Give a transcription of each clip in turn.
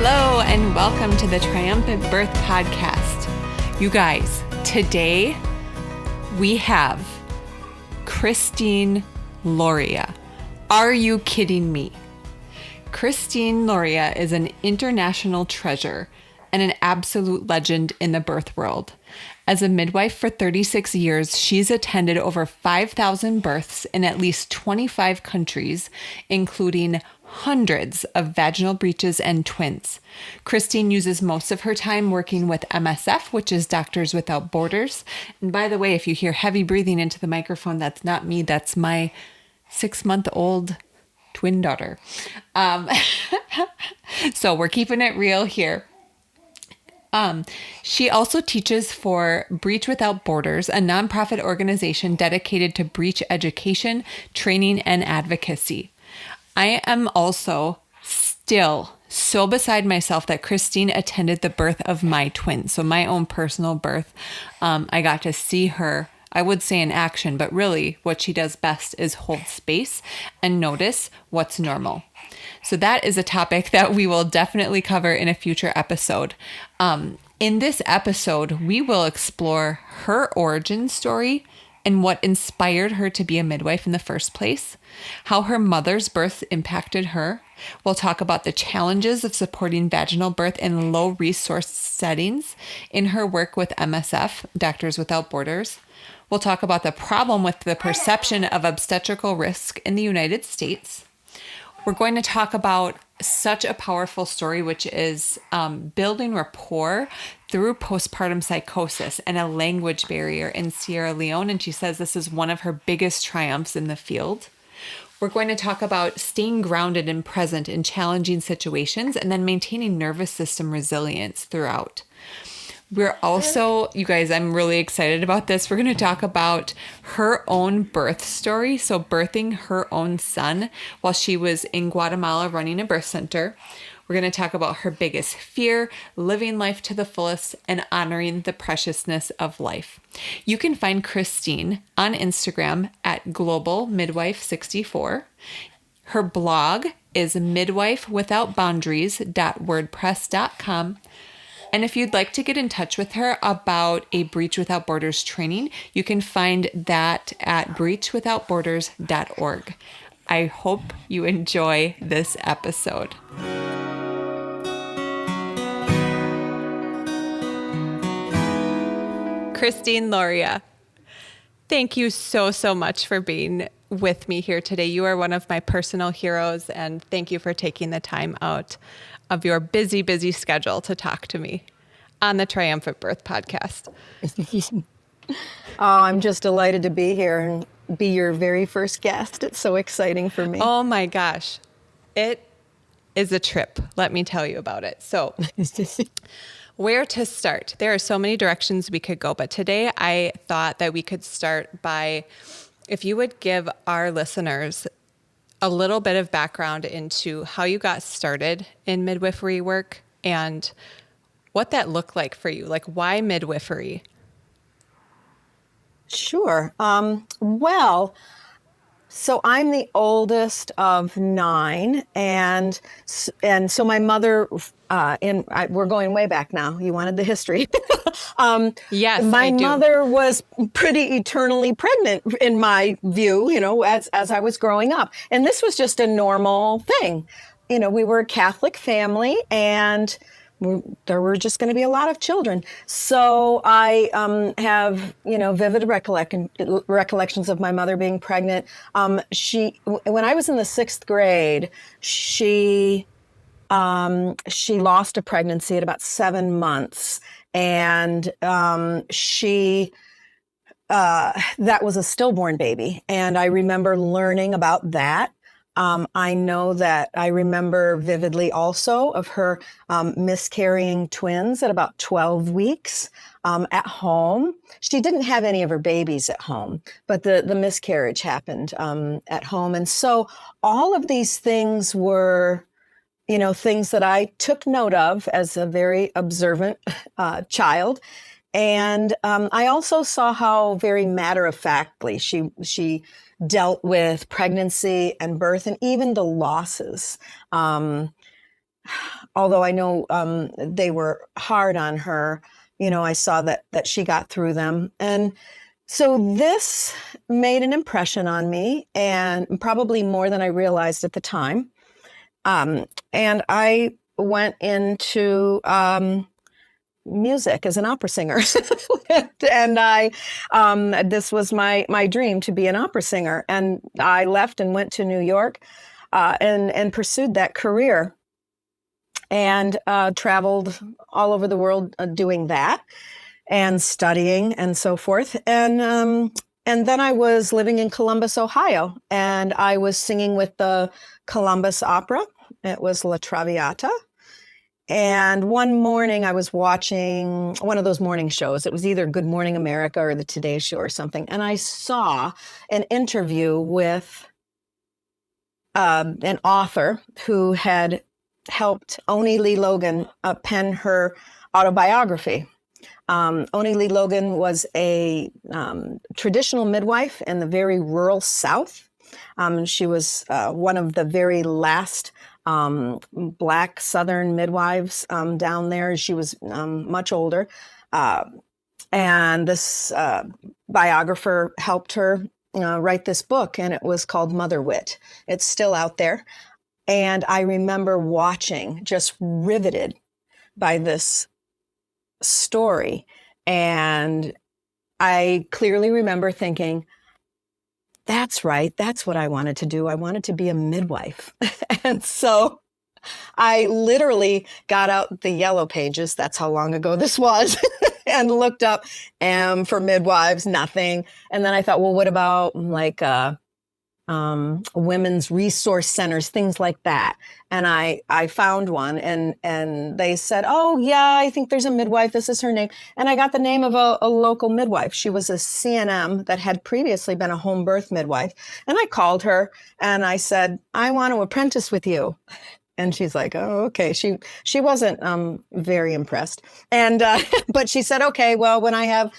Hello and welcome to the Triumphant Birth Podcast. You guys, today we have Kristine Lauria. Are you kidding me? Kristine Lauria is an international treasure and an absolute legend in the birth world. As a midwife for 36 years, she's attended over 5,000 births in at least 25 countries, including hundreds of vaginal breeches and twins. Kristine uses most of her time working with MSF, which is Doctors Without Borders. And by the way, if you hear heavy breathing into the microphone, that's not me. That's my 6-month-old twin daughter. So we're keeping it real here. She also teaches for Breech Without Borders, a nonprofit organization dedicated to breech education, training, and advocacy. I am also still so beside myself that Kristine attended the birth of my twins. So my own personal birth. I got to see her, I would say in action, but really what she does best is hold space and notice what's normal. So that is a topic that we will definitely cover in a future episode. In this episode, we will explore her origin story and what inspired her to be a midwife in the first place, how her mother's birth impacted her. We'll talk about the challenges of supporting vaginal birth in low resource settings in her work with MSF, Doctors Without Borders. We'll talk about the problem with the perception of obstetrical risk in the United States. We're going to talk about such a powerful story, which is building rapport through postpartum psychosis and a language barrier in Sierra Leone. And she says this is one of her biggest triumphs in the field. We're going to talk about staying grounded and present in challenging situations and then maintaining nervous system resilience throughout. We're also, you guys, I'm really excited about this. We're going to talk about her own birth story. So birthing her own son while she was in Guatemala running a birth center. We're going to talk about her biggest fear, living life to the fullest, and honoring the preciousness of life. You can find Kristine on Instagram at globalmidwife64. Her blog is midwifewithoutboundaries.wordpress.com. And if you'd like to get in touch with her about a Breech Without Borders training, you can find that at breechwithoutborders.org. I hope you enjoy this episode. Kristine Lauria, thank you so much for being with me here today. You are one of my personal heroes, and thank you for taking the time out of your busy schedule to talk to me on the Triumphant Birth Podcast. I'm just delighted to be here and be your very first guest. It's so exciting for me. Oh my gosh. It is a trip. Let me tell you about it. So where to start? There are so many directions we could go, but today I thought that we could start by, if you would give our listeners a little bit of background into how you got started in midwifery work and what that looked like for you. Like, why midwifery? Sure. So I'm the oldest of 9, and so my mother, we're going way back now. You wanted the history. Yes, my I do. mother was pretty eternally pregnant, in my view, as I was growing up. And this was just a normal thing. We were a Catholic family, and there were just going to be a lot of children. So I have, vivid recollections of my mother being pregnant. When I was in the 6th grade, she lost a pregnancy at about 7 months. And that was a stillborn baby. And I remember learning about that. I know that I remember vividly also of her miscarrying twins at about 12 weeks at home. She didn't have any of her babies at home, but the miscarriage happened at home. And so all of these things were, things that I took note of as a very observant child. And I also saw how very matter-of-factly she dealt with pregnancy and birth and even the losses. although I know they were hard on her, I saw that she got through them. And so this made an impression on me, and probably more than I realized at the time. And I went into music as an opera singer. And this was my dream, to be an opera singer. And I left and went to New York, and pursued that career, and traveled all over the world doing that and studying and so forth. And then I was living in Columbus, Ohio, and I was singing with the Columbus Opera. It was La Traviata. And one morning I was watching one of those morning shows. It was either Good Morning America or the Today Show or something. And I saw an interview with an author who had helped Oni Lee Logan pen her autobiography. Oni Lee Logan was a traditional midwife in the very rural South. She was one of the very last Black Southern midwives down there. She was much older. And this biographer helped her write this book, and it was called Mother Wit. It's still out there. And I remember watching, just riveted by this story. And I clearly remember thinking, that's right. That's what I wanted to do. I wanted to be a midwife. And so I literally got out the yellow pages. That's how long ago this was. And looked up for midwives, nothing. And then I thought, well, what about like women's resource centers, things like that. And I found one, and they said, oh yeah, I think there's a midwife. This is her name. And I got the name of a local midwife. She was a CNM that had previously been a home birth midwife. And I called her and I said, I want to apprentice with you. And she's like, oh, okay. She wasn't very impressed. And but she said, okay, well, when I have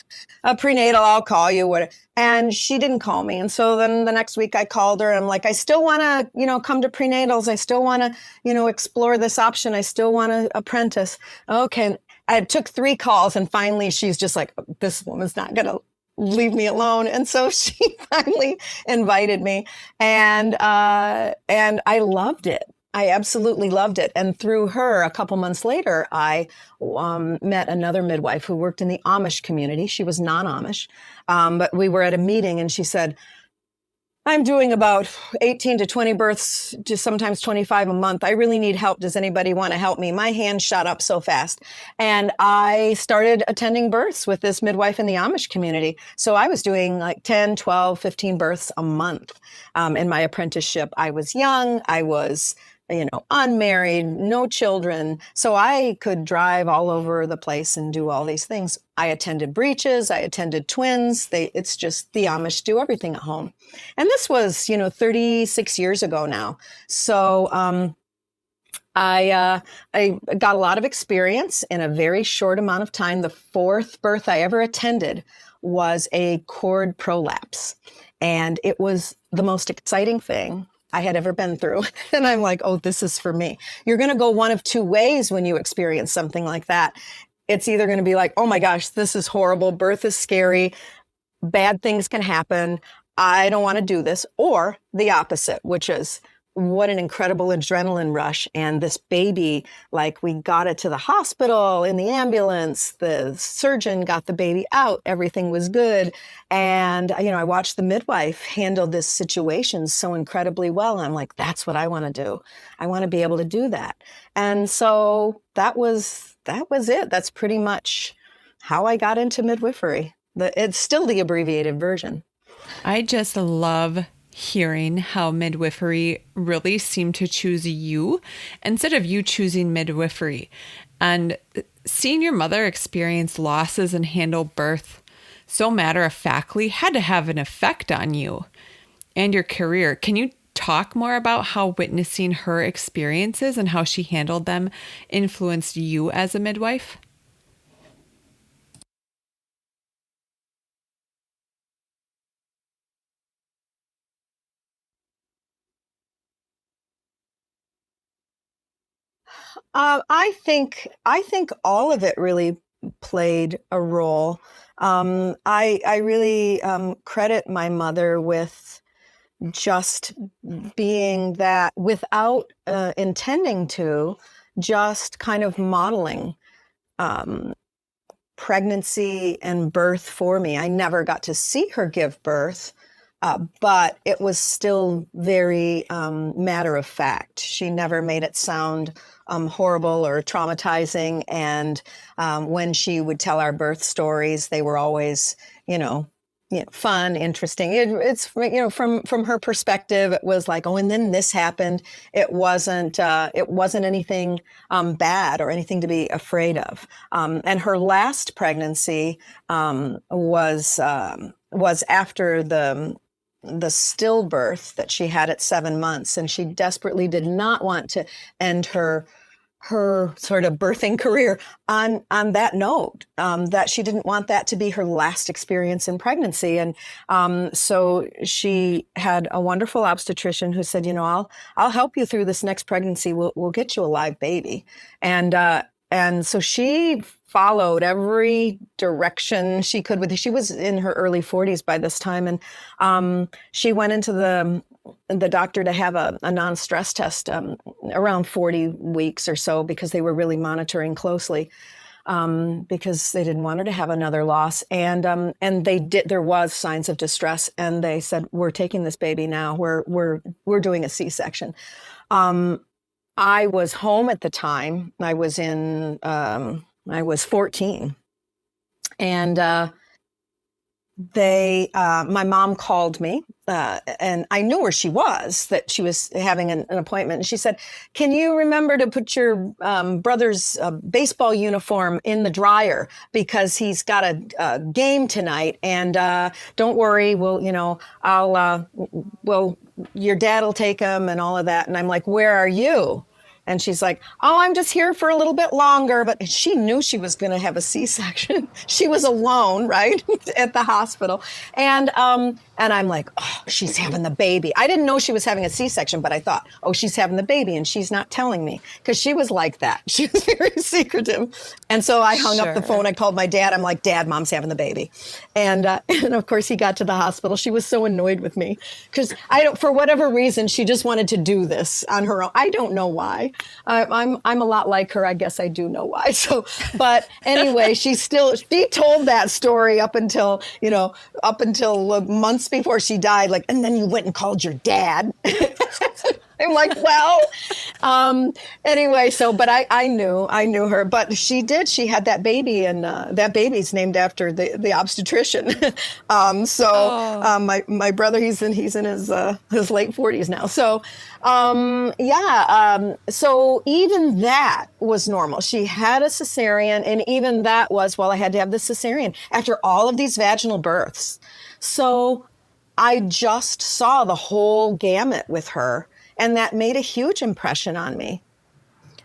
a prenatal, I'll call you. And she didn't call me. And so then the next week I called her. I'm like, I still want to, come to prenatals. I still want to, explore this option. I still want to apprentice. Okay. I took 3 calls, and finally she's just like, this woman's not going to leave me alone. And so she finally invited me, and I loved it. I absolutely loved it. And through her, a couple months later, I met another midwife who worked in the Amish community. She was non-Amish, but we were at a meeting, and she said, I'm doing about 18 to 20 births, to sometimes 25 a month. I really need help. Does anybody want to help me? My hand shot up so fast. And I started attending births with this midwife in the Amish community. So I was doing like 10, 12, 15 births a month in my apprenticeship. I was young. I was unmarried, no children. So I could drive all over the place and do all these things. I attended breeches. I attended twins. It's just the Amish do everything at home. And this was, 36 years ago now. So I got a lot of experience in a very short amount of time. The 4th birth I ever attended was a cord prolapse. And it was the most exciting thing I had ever been through. And I'm like, oh, this is for me. You're going to go one of 2 ways when you experience something like that. It's either going to be like, oh my gosh, this is horrible. Birth is scary. Bad things can happen. I don't want to do this. Or the opposite, which is, what an incredible adrenaline rush. And this baby, like, we got it to the hospital in the ambulance. The surgeon got the baby out. Everything was good. And, I watched the midwife handle this situation so incredibly well. And I'm like, that's what I want to do. I want to be able to do that. And so that was it. That's pretty much how I got into midwifery. It's still the abbreviated version. I just love hearing how midwifery really seemed to choose you instead of you choosing midwifery. And seeing your mother experience losses and handle birth so matter-of-factly had to have an effect on you and your career. Can you talk more about how witnessing her experiences and how she handled them influenced you as a midwife? I think all of it really played a role. I really credit my mother with just being that without intending to, just kind of modeling um, pregnancy and birth for me. I never got to see her give birth, but it was still very matter of fact. She never made it sound horrible or traumatizing. And when she would tell our birth stories, they were always, you know, fun, interesting. It's from her perspective, it was like, oh, and then this happened. It wasn't anything bad or anything to be afraid of. And her last pregnancy was after the stillbirth that she had at 7 months, and she desperately did not want to end her sort of birthing career on that note, that she didn't want that to be her last experience in pregnancy. And so she had a wonderful obstetrician who said, I'll help you through this next pregnancy. We'll get you a live baby. And so she followed every direction she could with. She was in her early 40s by this time. And she went into the doctor to have a non-stress test around 40 weeks or so, because they were really monitoring closely, because they didn't want her to have another loss. And they did. There was signs of distress, and they said, "We're taking this baby now. We're doing a C-section." I was home at the time. I was 14, and my mom called me, and I knew where she was, that she was having an appointment. And she said, "Can you remember to put your brother's baseball uniform in the dryer, because he's got a game tonight, and don't worry, your dad will take him," and all of that. And I'm like, "Where are you?" And she's like, "Oh, I'm just here for a little bit longer." But she knew she was going to have a C-section. She was alone, right, at the hospital. And I'm like, "Oh, she's having the baby." I didn't know she was having a C-section, but I thought, "Oh, she's having the baby and she's not telling me," because she was like that. She was very secretive. And so I hung up the phone. I called my dad. I'm like, "Dad, Mom's having the baby." And of course, he got to the hospital. She was so annoyed with me, because for whatever reason, she just wanted to do this on her own. I don't know why. I'm a lot like her. I guess I do know why. So, but anyway, she told that story up until months before she died. Like, "And then you went and called your dad." I'm like, well, anyway, but I knew her, but she had that baby, and that baby's named after the obstetrician. My brother, he's in his late 40s now. So, so even that was normal. She had a cesarean, and even that was, well, I had to have the cesarean after all of these vaginal births. So I just saw the whole gamut with her. And that made a huge impression on me.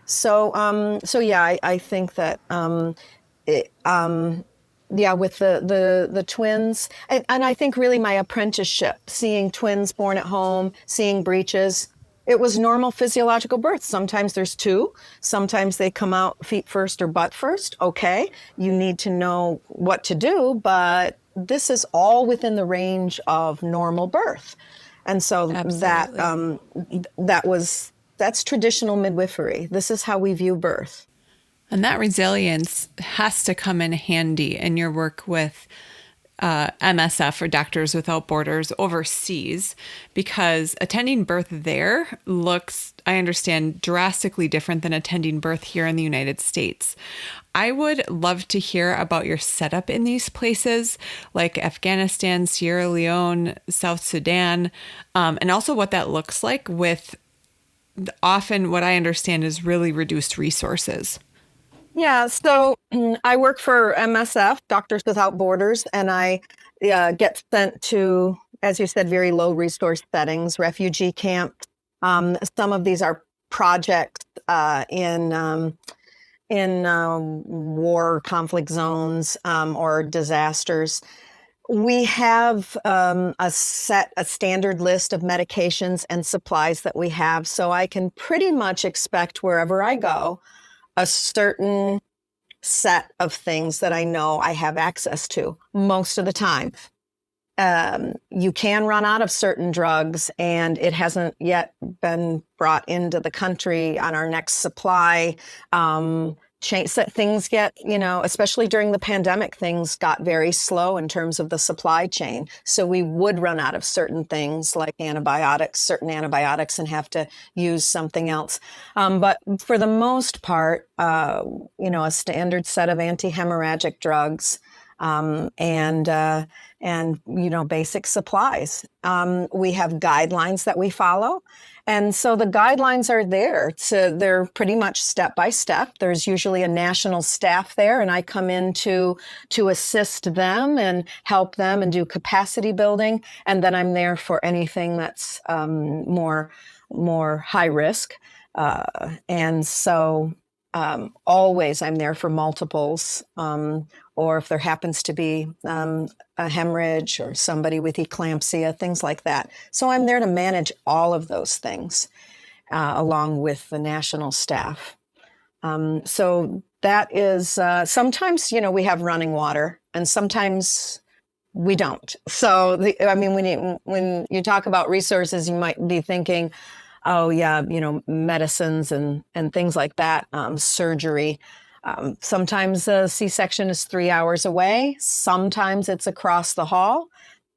So, I think that, with the twins, and I think really my apprenticeship, seeing twins born at home, seeing breeches, it was normal physiological birth. Sometimes there's two, sometimes they come out feet first or butt first. Okay, you need to know what to do, but this is all within the range of normal birth. And so that's traditional midwifery. This is how we view birth. And that resilience has to come in handy in your work with MSF, or Doctors Without Borders, overseas, because attending birth there looks, I understand, drastically different than attending birth here in the United States. I would love to hear about your setup in these places like Afghanistan, Sierra Leone, South Sudan, and also what that looks like with often what I understand is really reduced resources. Yeah, so I work for MSF, Doctors Without Borders, and I get sent to, as you said, very low resource settings, refugee camps. Some of these are projects in war conflict zones or disasters. We have a standard list of medications and supplies that we have. So I can pretty much expect wherever I go a certain set of things that I know I have access to most of the time. You can run out of certain drugs, and it hasn't yet been brought into the country on our next supply. Things get, especially during the pandemic, things got very slow in terms of the supply chain. So we would run out of certain things like certain antibiotics, and have to use something else. But for the most part, a standard set of anti-hemorrhagic drugs, and basic supplies. We have guidelines that we follow. And so the guidelines are there. They're pretty much step by step. There's usually a national staff there, and I come in to assist them and help them and do capacity building. And then I'm there for anything that's more high risk. And so always I'm there for multiples, or if there happens to be a hemorrhage or somebody with eclampsia, things like that. So I'm there to manage all of those things along with the national staff. So that is, sometimes, we have running water, and sometimes we don't. So, when you talk about resources, you might be thinking, oh yeah, medicines and things like that, surgery. Sometimes a C-section is 3 hours away. Sometimes it's across the hall.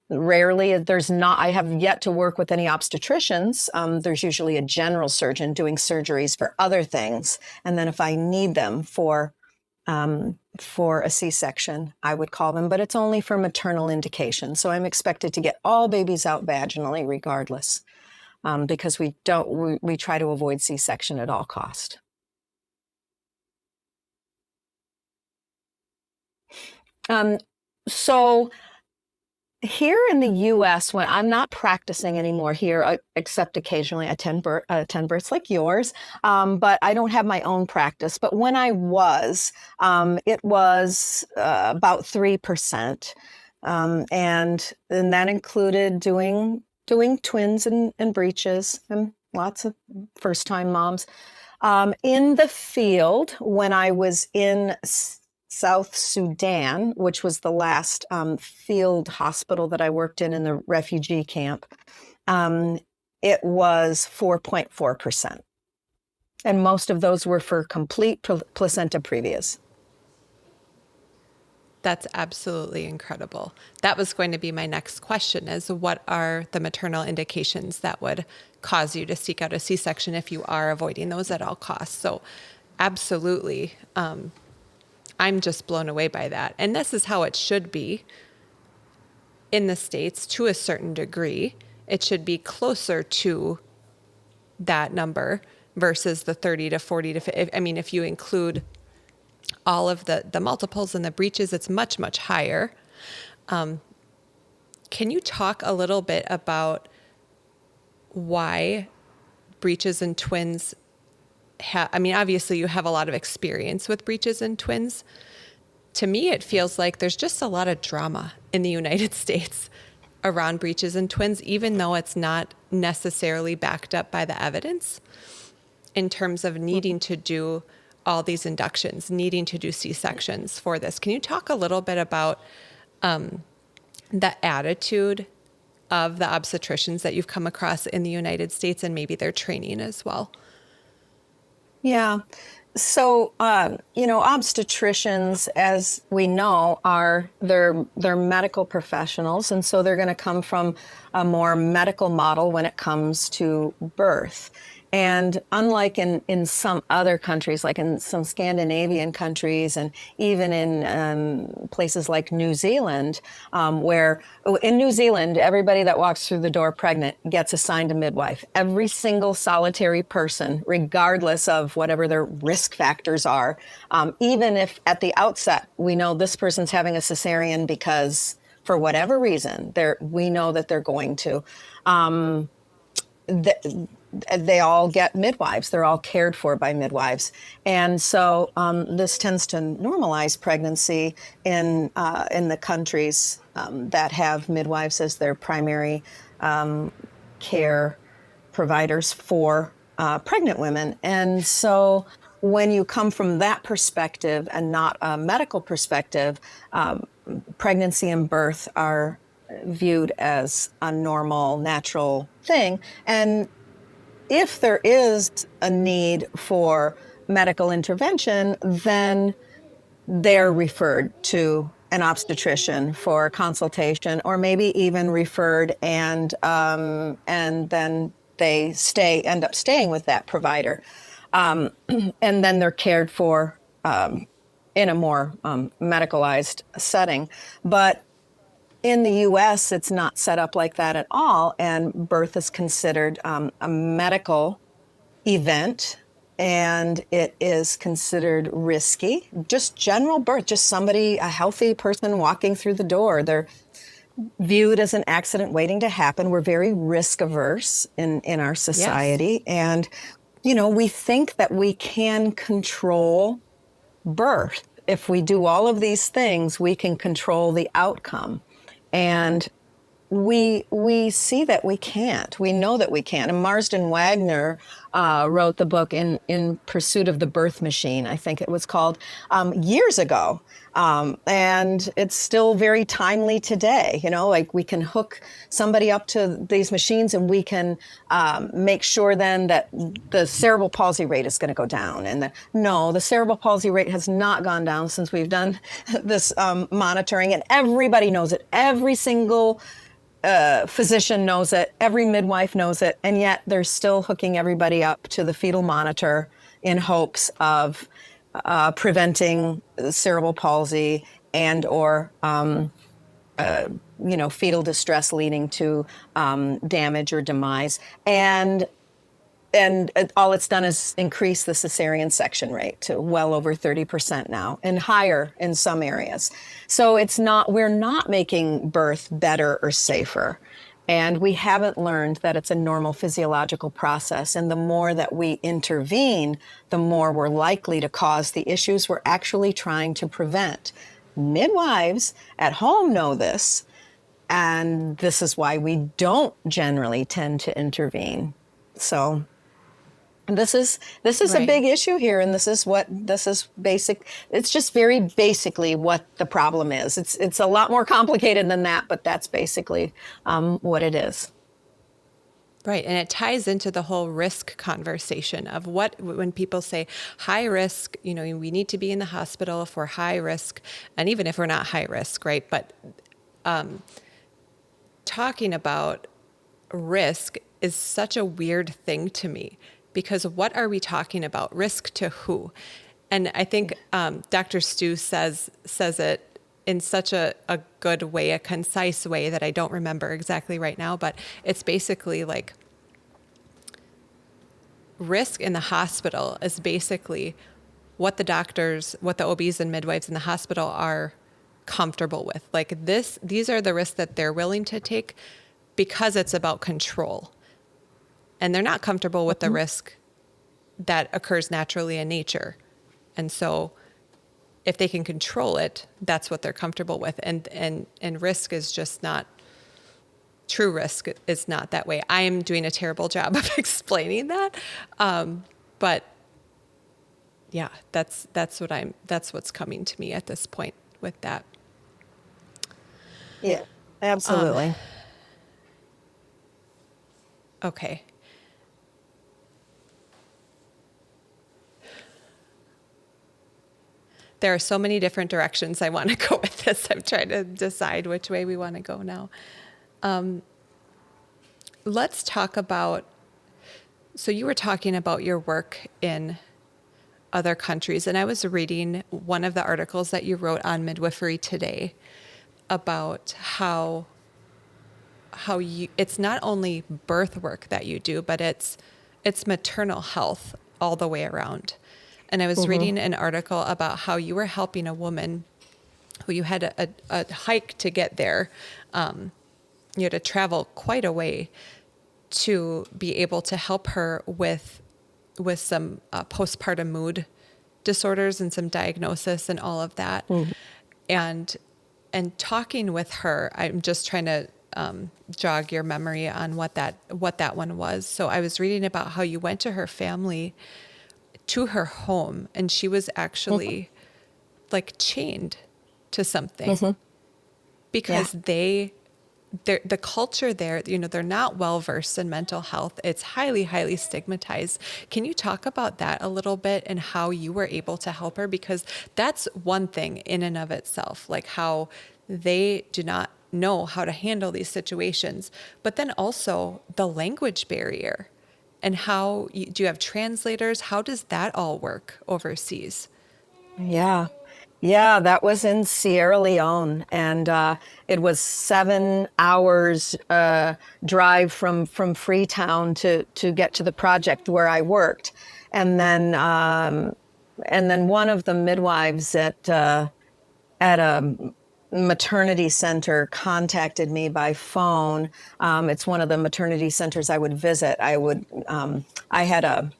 Rarely I have yet to work with any obstetricians. There's usually a general surgeon doing surgeries for other things. And then if I need them for a C-section, I would call them, but it's only for maternal indication. So I'm expected to get all babies out vaginally regardless. Because we try to avoid C-section at all cost. So here in the U.S., when I'm not practicing anymore here, except occasionally I attend births like yours, but I don't have my own practice. But when I was, it was about 3%, and that included doing twins and breeches, and lots of first-time moms. In the field, when I was in South Sudan, which was the last field hospital that I worked in the refugee camp, it was 4.4%. And most of those were for complete placenta previas. That's absolutely incredible. That was going to be my next question, is what are the maternal indications that would cause you to seek out a C-section if you are avoiding those at all costs? So absolutely. I'm just blown away by that. And this is how it should be in the States to a certain degree. It should be closer to that number versus the 30 to 40 to 50. I mean, if you include all of the multiples and the breeches, it's much, much higher. Can you talk a little bit about why breeches and twins obviously you have a lot of experience with breeches and twins. To me, it feels like there's just a lot of drama in the United States around breeches and twins, even though it's not necessarily backed up by the evidence in terms of needing to do all these inductions, needing to do C-sections for this. Can you talk a little bit about the attitude of the obstetricians that you've come across in the United States and maybe their training as well? Yeah. So, obstetricians, as we know, they're medical professionals. And so they're going to come from a more medical model when it comes to birth. And unlike in some other countries, like in some Scandinavian countries, and even in places like New Zealand, where in New Zealand, everybody that walks through the door pregnant gets assigned a midwife. Every single solitary person, regardless of whatever their risk factors are, even if at the outset we know this person's having a cesarean because for whatever reason, we know that they're going to. they all get midwives. They're all cared for by midwives. And so this tends to normalize pregnancy in the countries that have midwives as their primary care providers for pregnant women. And so when you come from that perspective and not a medical perspective, pregnancy and birth are viewed as a normal, natural thing. And if there is a need for medical intervention, then they're referred to an obstetrician for consultation, or maybe even referred, and then they end up staying with that provider, and then they're cared for in a more medicalized setting. But in the US, it's not set up like that at all, and birth is considered a medical event, and it is considered risky. Just general birth, just somebody, a healthy person walking through the door, they're viewed as an accident waiting to happen. We're very risk averse in our society. Yes. And, we think that we can control birth. If we do all of these things, we can control the outcome. And we see that we can't. We know that we can't. And Marsden Wagner wrote the book in Pursuit of the Birth Machine, I think it was called, years ago. And it's still very timely today. Like we can hook somebody up to these machines, and we can make sure then that the cerebral palsy rate is going to go down. And no, the cerebral palsy rate has not gone down since we've done this monitoring, and everybody knows it. Every single physician knows it, every midwife knows it, and yet they're still hooking everybody up to the fetal monitor in hopes of preventing cerebral palsy and or fetal distress leading to damage or demise. And all it's done is increase the cesarean section rate to well over 30% now, and higher in some areas. So we're not making birth better or safer. And we haven't learned that it's a normal physiological process. And the more that we intervene, the more we're likely to cause the issues we're actually trying to prevent. Midwives at home know this, and this is why we don't generally tend to intervene. So this is right. A big issue here, and this is basic. It's just very basically what the problem is. It's a lot more complicated than that, but that's basically what it is. Right, and it ties into the whole risk conversation of when people say high risk, we need to be in the hospital if we're high risk, and even if we're not high risk, right? But talking about risk is such a weird thing to me. Because what are we talking about? Risk to who? And I think Dr. Stu says it in such a good way, a concise way that I don't remember exactly right now, but it's basically like risk in the hospital is basically what the OBs and midwives in the hospital are comfortable with. Like these are the risks that they're willing to take because it's about control. And they're not comfortable with the risk that occurs naturally in nature. And so if they can control it, that's what they're comfortable with. And risk is just not, true risk is not that way. I am doing a terrible job of explaining that. But yeah, that's what's coming to me at this point with that. Yeah, absolutely. Okay. There are so many different directions I want to go with this. I'm trying to decide which way we want to go now. Let's talk about, so you were talking about your work in other countries, and I was reading one of the articles that you wrote on Midwifery Today about how it's not only birth work that you do, but it's maternal health all the way around. And I was reading an article about how you were helping a woman who you had a hike to get there. You had to travel quite a way to be able to help her with some postpartum mood disorders and some diagnosis and all of that. Mhm. And talking with her, I'm just trying to jog your memory on what that one was. So I was reading about how you went to her family, to her home, and she was Mhm. actually like chained to something Mhm. Yeah. because the culture there, they're not well versed in mental health. It's highly, highly stigmatized. Can you talk about that a little bit and how you were able to help her? Because that's one thing in and of itself, like how they do not know how to handle these situations, but then also the language barrier and do you have translators? How does that all work overseas? Yeah. Yeah, that was in Sierra Leone, and it was 7 hours drive from Freetown to get to the project where I worked, and then one of the midwives at a maternity center contacted me by phone. It's one of the maternity centers I would visit. I had a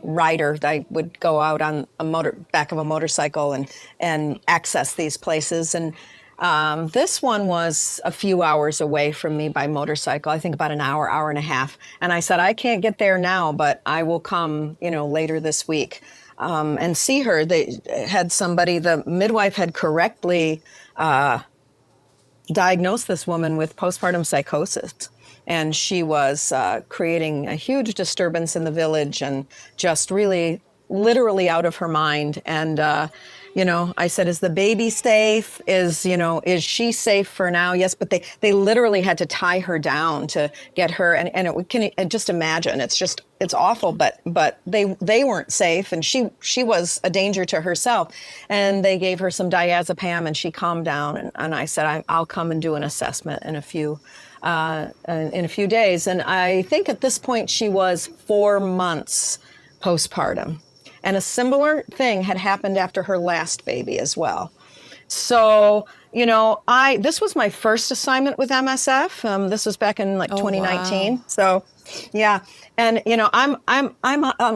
rider. I would go out on back of a motorcycle and access these places. And this one was a few hours away from me by motorcycle. I think about an hour, hour and a half. And I said, I can't get there now, but I will come, later this week and see her. They had somebody. The midwife had correctly diagnosed this woman with postpartum psychosis. And she was creating a huge disturbance in the village and just really literally out of her mind. And, I said, is the baby safe? Is she safe for now? Yes, but they literally had to tie her down to get her. And it can just imagine, it's awful, but they weren't safe. And she was a danger to herself. And they gave her some diazepam and she calmed down. And I said, I'll come and do an assessment in a few days. And I think at this point she was 4 months postpartum. And a similar thing had happened after her last baby as well. So, this was my first assignment with MSF. This was back in like Oh, wow. 2019. So, yeah. And, I'm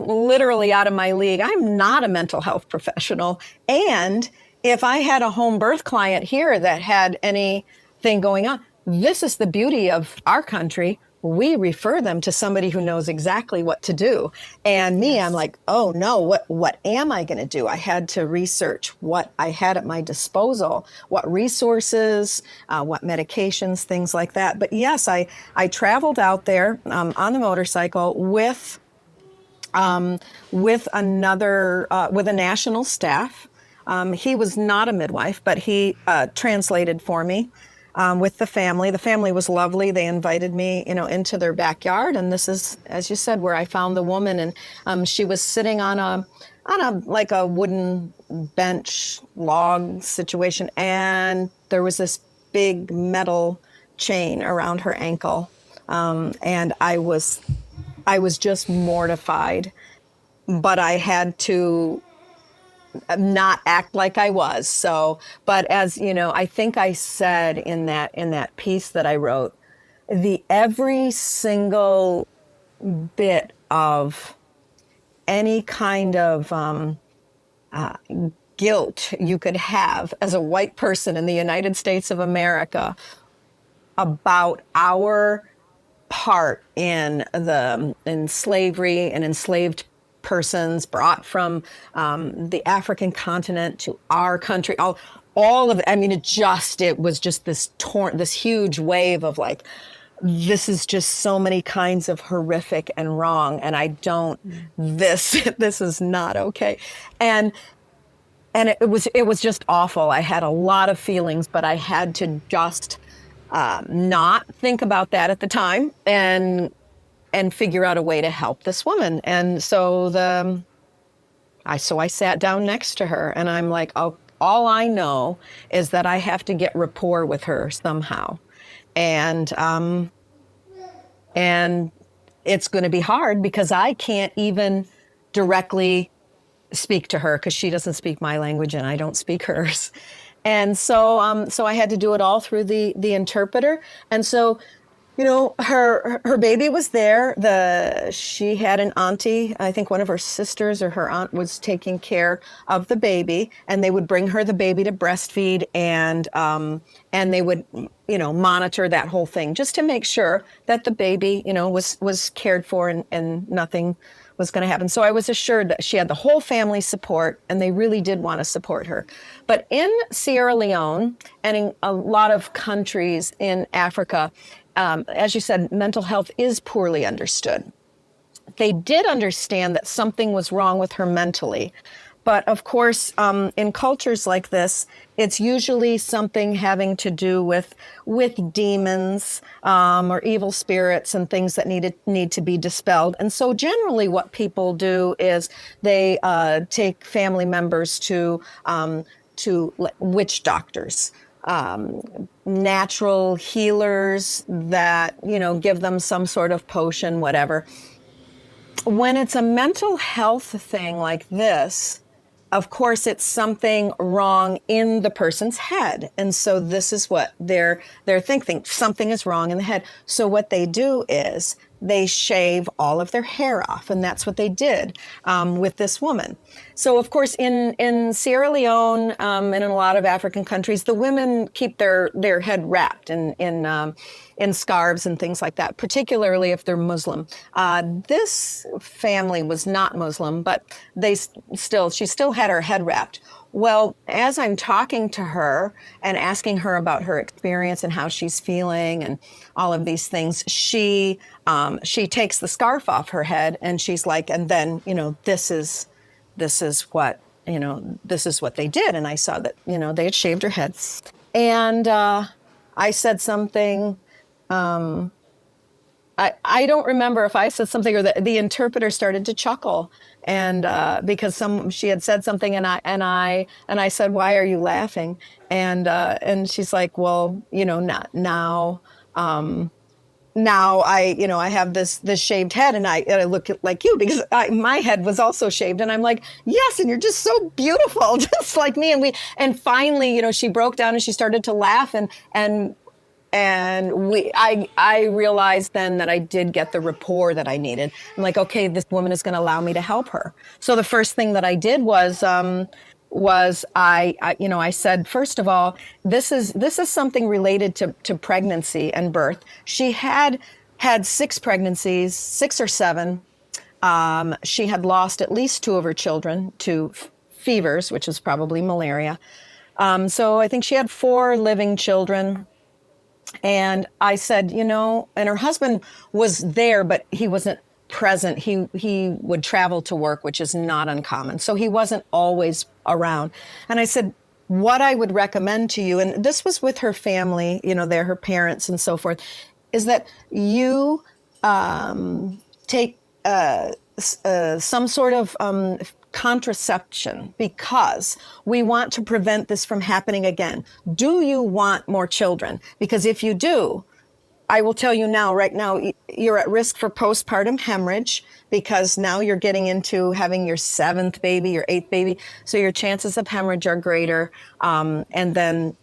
literally out of my league. I'm not a mental health professional. And if I had a home birth client here that had anything going on, this is the beauty of our country. We refer them to somebody who knows exactly what to do. And me, I'm Yes. like, oh no, what am I going to do? I had to research what I had at my disposal, what resources, what medications, things like that. But yes, I traveled out there on the motorcycle with a national staff. He was not a midwife, but he translated for me with the family. The family was lovely. They invited me, into their backyard, and this is, as you said, where I found the woman. And she was sitting on a like a wooden bench log situation, and there was this big metal chain around her ankle, and I was just mortified, but I had to not act like I was. So, but as you know, I think I said in that piece that I wrote, the every single bit of any kind of guilt you could have as a white person in the United States of America about our part in slavery and enslaved persons brought from the African continent to our country. All of it. I mean, it was just this huge wave of like, this is just so many kinds of horrific and wrong, and I don't. This is not okay, and it was just awful. I had a lot of feelings, but I had to just not think about that at the time and figure out a way to help this woman. And so I sat down next to her and I'm like, oh, all I know is that I have to get rapport with her somehow. And and it's going to be hard because I can't even directly speak to her because she doesn't speak my language and I don't speak hers. And so I had to do it all through the interpreter. And so, her baby was there. She had an auntie. I think one of her sisters or her aunt was taking care of the baby, and they would bring her the baby to breastfeed, and they would monitor that whole thing just to make sure that the baby was cared for, and nothing was going to happen. So I was assured that she had the whole family support, and they really did want to support her. But in Sierra Leone and in a lot of countries in Africa, as you said, mental health is poorly understood. They did understand that something was wrong with her mentally. But of course, in cultures like this, it's usually something having to do with demons or evil spirits and things that need to be dispelled. And so generally what people do is they take family members to witch doctors, natural healers that, give them some sort of potion, whatever. When it's a mental health thing like this, of course, it's something wrong in the person's head. And so this is what they're thinking. Something is wrong in the head. So what they do is they shave all of their hair off. And that's what they did with this woman. So, of course, in Sierra Leone and in a lot of African countries, the women keep their head wrapped in scarves and things like that, particularly if they're Muslim. This family was not Muslim, but she still had her head wrapped. Well, as I'm talking to her and asking her about her experience and how she's feeling and all of these things, she takes the scarf off her head and she's like, and then, this is what they did. And I saw that, they had shaved her head. And I said something. I don't remember if I said something or the interpreter started to chuckle, and because she had said something, and I said, "Why are you laughing?" And she's like, "Well, now I have this shaved head, and I look like you because my head was also shaved." And I'm like, "Yes, and you're just so beautiful, just like me." And finally, she broke down and she started to laugh, and I realized then that I did get the rapport that I needed. I'm like, okay, this woman is going to allow me to help her. So the first thing that I did was I said, first of all, this is something related to pregnancy and birth. She had 6 pregnancies, 6 or 7. She had lost at least 2 of her children to fevers, which is probably malaria. So I think she had 4 living children. And I said, and her husband was there, but he wasn't present. He would travel to work, which is not uncommon. So he wasn't always around. And I said, what I would recommend to you, and this was with her family, they're her parents and so forth, is that you take some sort of contraception, because we want to prevent this from happening again. Do you want more children? Because if you do, I will tell you right now, you're at risk for postpartum hemorrhage, because now you're getting into having your 7th baby, your 8th baby. So your chances of hemorrhage are greater. And then,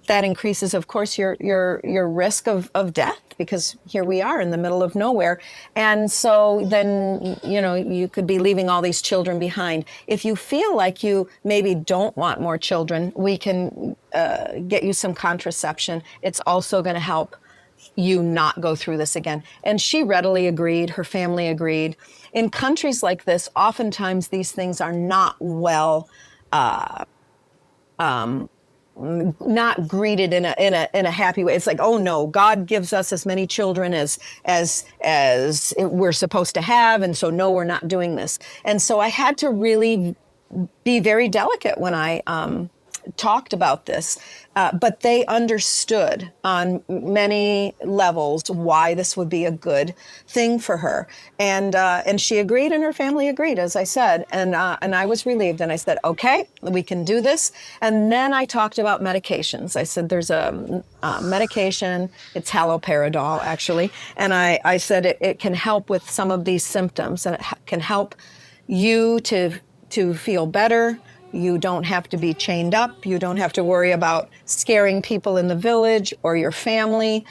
that increases, of course, your risk of death, because here we are in the middle of nowhere. And so then, you could be leaving all these children behind. If you feel like you maybe don't want more children, we can get you some contraception. It's also going to help you not go through this again. And she readily agreed. Her family agreed. In countries like this, oftentimes these things are not well not greeted in a happy way. It's like, oh no, God gives us as many children as we're supposed to have, and so no, we're not doing this. And so I had to really be very delicate when I talked about this, but they understood on many levels why this would be a good thing for her, and she agreed, and her family agreed, as I said, and I was relieved, and I said, okay, we can do this. And then I talked about medications. I said, there's a medication, it's haloperidol actually, and I said it can help with some of these symptoms, and it can help you to feel better, You don't have to be chained up. You don't have to worry about scaring people in the village or your family.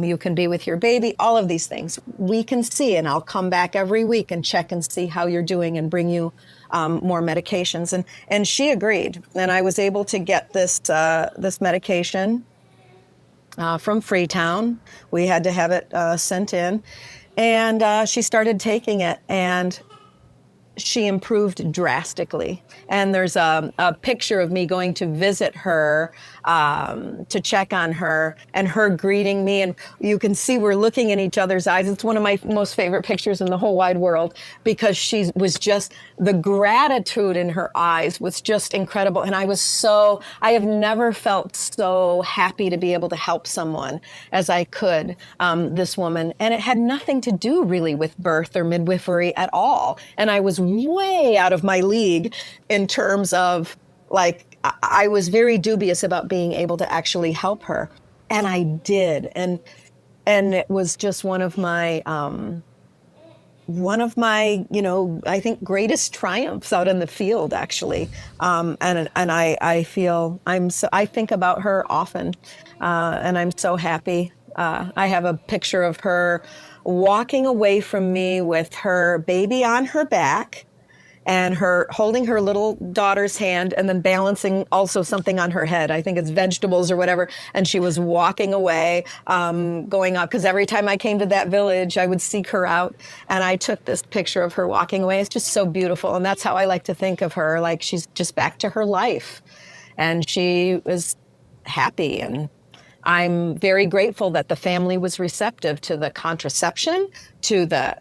You can be with your baby, all of these things. We can see, and I'll come back every week and check and see how you're doing and bring you more medications. And she agreed. And I was able to get this medication from Freetown. We had to have it sent in. And she started taking it, and she improved drastically. And there's a picture of me going to visit her, to check on her, and her greeting me. And you can see we're looking in each other's eyes. It's one of my most favorite pictures in the whole wide world, because she was just, the gratitude in her eyes was just incredible. And I have never felt so happy to be able to help someone as I could, this woman. And it had nothing to do really with birth or midwifery at all. And I was way out of my league in terms of, like, I was very dubious about being able to actually help her. And I did. And it was just one of my, I think greatest triumphs out in the field, actually. And I think about her often, and I'm so happy. I have a picture of her walking away from me with her baby on her back, and her holding her little daughter's hand, and then balancing also something on her head. I think it's vegetables or whatever. And she was walking away, going up, because every time I came to that village, I would seek her out. And I took this picture of her walking away. It's just so beautiful. And that's how I like to think of her, like she's just back to her life. And she was happy. And I'm very grateful that the family was receptive to the contraception, to the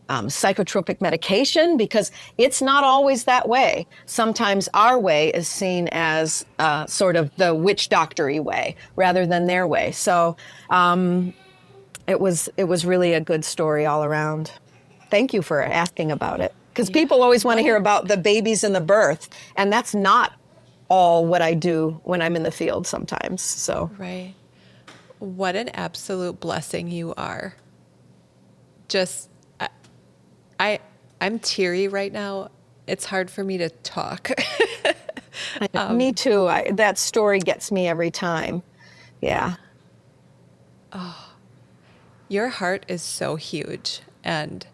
psychotropic medication, because it's not always that way. Sometimes our way is seen as sort of the witch doctor-y way rather than their way. So it was really a good story all around. Thank you for asking about it, because people always want to hear about the babies and the birth, and that's not all what I do when I'm in the field sometimes. So Right. What an absolute blessing you are. Just, I'm teary right now. It's hard for me to talk. Me too. That story gets me every time. Yeah. Your heart is so huge, and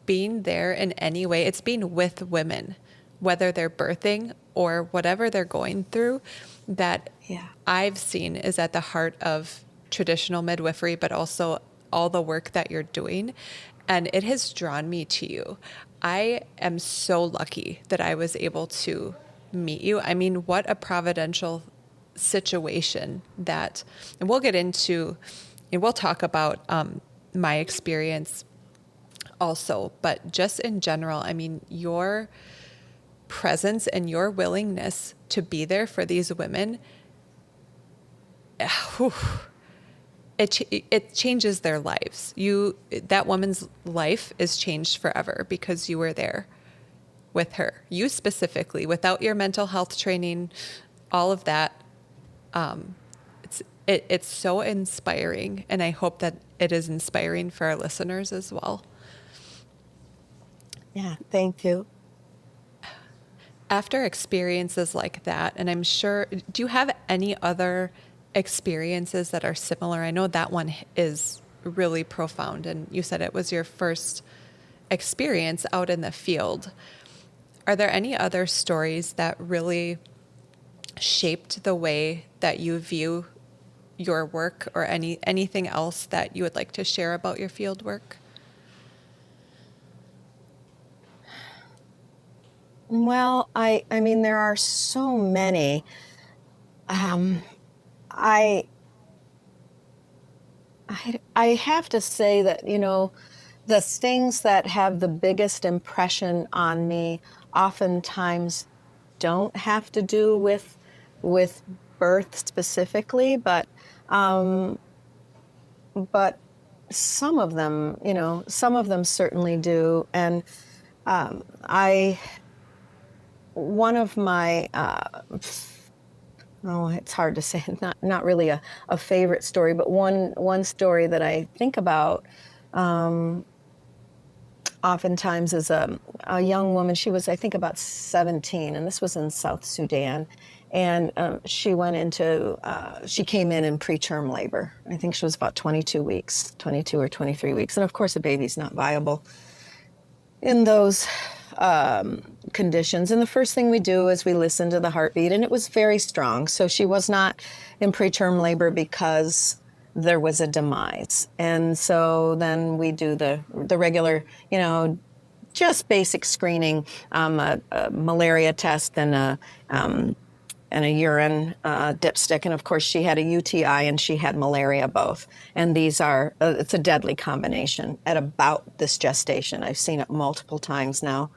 being there in any way, it's being with women, whether they're birthing or whatever they're going through, that Yeah. I've seen is at the heart of traditional midwifery, but also all the work that you're doing. And it has drawn me to you. I am so lucky that I was able to meet you. I mean, what a providential situation that, and we'll get into, and we'll talk about my experience also, but just in general, I mean, your presence and your willingness to be there for these women, whew, it changes their lives. That woman's life is changed forever because you were there with her. You specifically, without your mental health training, all of that. It's so inspiring, and I hope that it is inspiring for our listeners as well. Yeah. Thank you. After experiences like that, and I'm sure, do you have any other experiences that are similar? I know that one is really profound, and you said it was your first experience out in the field. Are there any other stories that really shaped the way that you view your work, or anything else that you would like to share about your field work? Well, I mean, there are so many. Um, I, I have to say that, the things that have the biggest impression on me oftentimes don't have to do with birth specifically, but some of them, some of them certainly do. And I one of my oh, it's hard to say, not really a favorite story, but one story that I think about oftentimes as a young woman. She was, I think, about 17, and this was in South Sudan. And she came in preterm labor. I think she was about 22 weeks, 22 or 23 weeks. And of course, a baby's not viable in those conditions. And the first thing we do is we listen to the heartbeat, and it was very strong. So she was not in preterm labor because there was a demise. And so then we do the regular, just basic screening, a malaria test and a urine dipstick. And of course, she had a UTI and she had malaria both. And these are, it's a deadly combination at about this gestation. I've seen it multiple times now.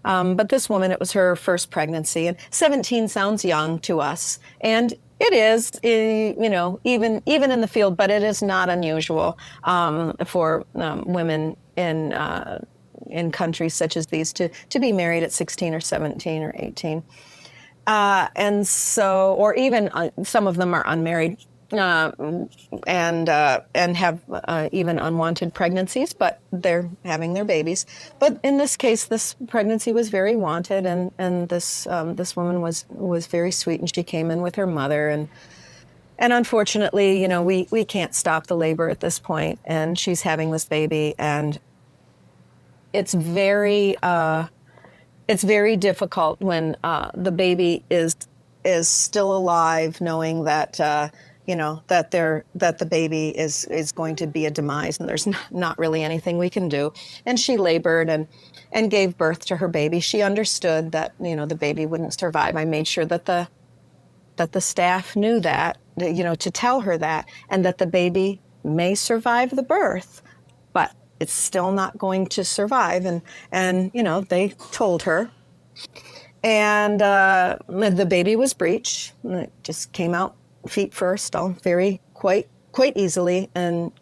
But this woman, it was her first pregnancy, and 17 sounds young to us. And it is, even in the field, but it is not unusual for women in countries such as these to be married at 16 or 17 or 18. And so, or even some of them are unmarried and have even unwanted pregnancies, but they're having their babies. But in this case, this pregnancy was very wanted, and this woman was very sweet, and she came in with her mother, and unfortunately, we can't stop the labor at this point, and she's having this baby, and it's very difficult when the baby is still alive, knowing that that the baby is going to be a demise, and there's not really anything we can do. And she labored and gave birth to her baby. She understood that the baby wouldn't survive. I made sure that the staff knew that, to tell her that, and that the baby may survive the birth, but it's still not going to survive. And they told her. And the baby was Breech. It just came out feet first, all quite easily, and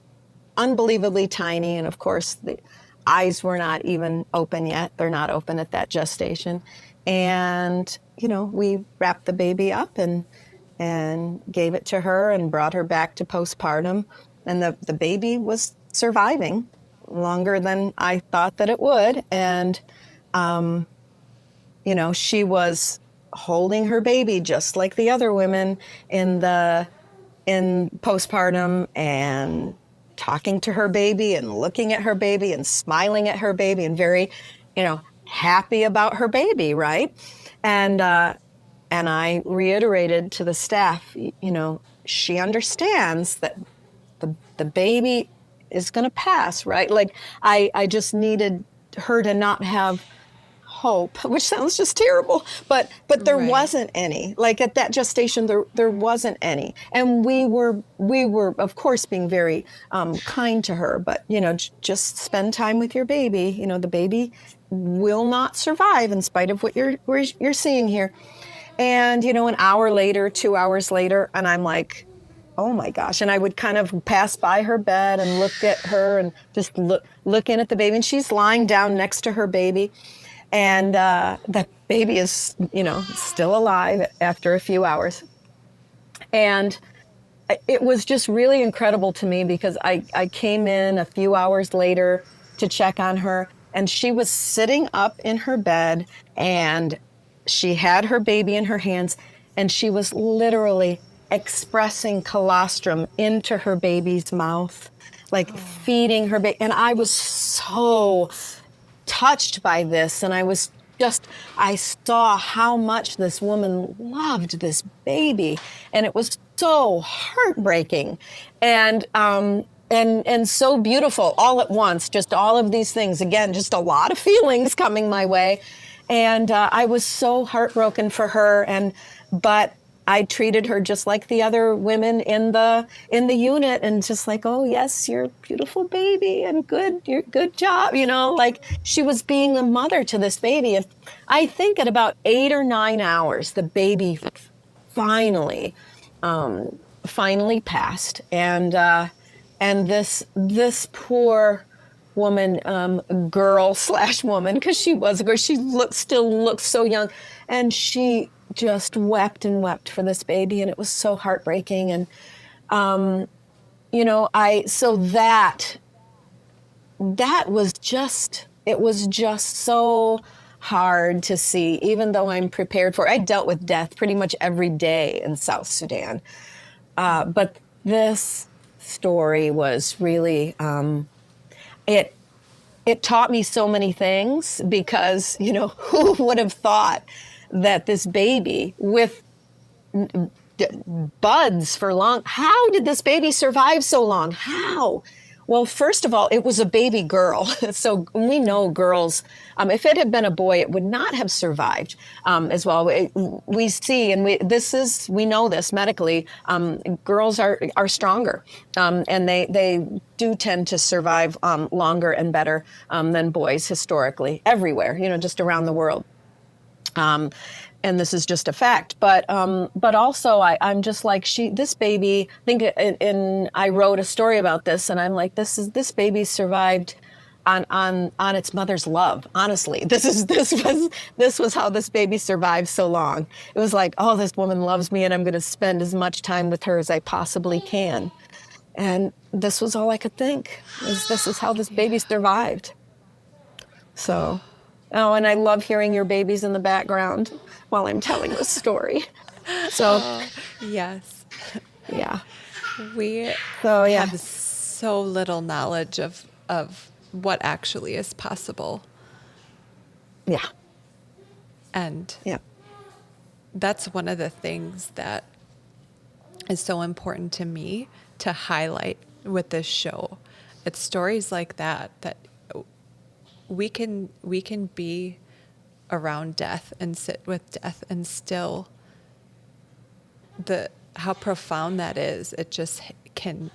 unbelievably tiny. And of course, the eyes were not even open yet. They're not open at that gestation. And we wrapped the baby up and gave it to her and brought her back to postpartum. And the baby was surviving longer than I thought that it would. And she was holding her baby just like the other women in postpartum, and talking to her baby and looking at her baby and smiling at her baby, and very, happy about her baby, right? And I reiterated to the staff, she understands that the baby is going to pass, right? Like I just needed her to not have hope, which sounds just terrible, but there Right. wasn't any. Like at that gestation, there wasn't any, and we were of course being very kind to her, but just spend time with your baby. The baby will not survive in spite of what you're seeing here. And an hour later, 2 hours later, and I'm like, oh my gosh. And I would kind of pass by her bed and look at her and just look in at the baby, and she's lying down next to her baby. And the baby is, still alive after a few hours. And it was just really incredible to me, because I came in a few hours later to check on her, and she was sitting up in her bed, and she had her baby in her hands, and she was literally expressing colostrum into her baby's mouth, like feeding her baby. And I was so touched by this, and I saw how much this woman loved this baby, and it was so heartbreaking and so beautiful all at once. Just all of these things, again, just a lot of feelings coming my way, and I was so heartbroken for her, but I treated her just like the other women in the unit, and just like, oh yes, you're a beautiful baby, and good job, like she was being a mother to this baby. And I think at about 8 or 9 hours, the baby finally passed, and this poor woman, girl/woman, because she was a girl, she still looks so young, and she just wept and wept for this baby, and it was so heartbreaking. And so that was just It was just so hard to see, even though I'm prepared for it. I dealt with death pretty much every day in South Sudan. But this story was really, it it taught me so many things because, who would have thought that this baby with buds for long, how did this baby survive so long? How? Well, first of all, it was a baby girl. So we know girls, if it had been a boy, it would not have survived as well. We see, and we know this medically, girls are stronger, and they do tend to survive longer and better than boys historically, everywhere, just around the world. And this is just a fact, but also I'm just like this baby. I think I wrote a story about this, and I'm like, this baby survived on its mother's love. Honestly, this was how this baby survived so long. It was like, oh, this woman loves me, and I'm going to spend as much time with her as I possibly can. And this was all I could think. This is how this baby survived. So. Oh, and I love hearing your babies in the background while I'm telling this story. So, Yes. yeah. We So, yeah. have so little knowledge of what actually is possible. Yeah. And Yeah. that's one of the things that is so important to me to highlight with this show. It's stories like that we can be around death and sit with death and still how profound that is. It just can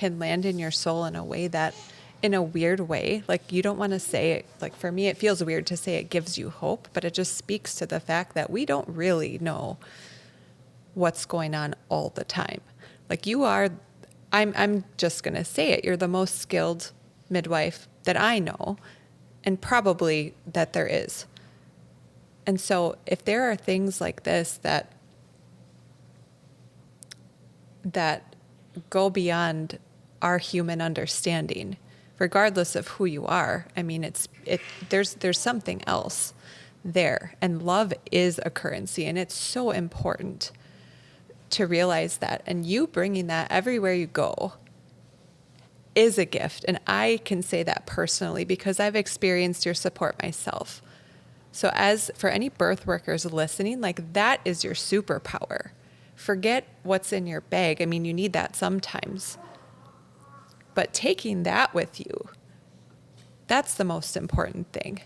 land in your soul in a way that, in a weird way, like you don't want to say it. Like for me, it feels weird to say it gives you hope, but it just speaks to the fact that we don't really know what's going on all the time. Like I'm just going to say it. You're the most skilled midwife that I know, and probably that there is. And so if there are things like this that go beyond our human understanding, regardless of who you are, I mean, there's something else there. And love is a currency, and it's so important to realize that. And you bringing that everywhere you go is a gift. And I can say that personally because I've experienced your support myself. So as for any birth workers listening, like that is your superpower. Forget what's in your bag. I mean, you need that sometimes. But taking that with you, that's the most important thing.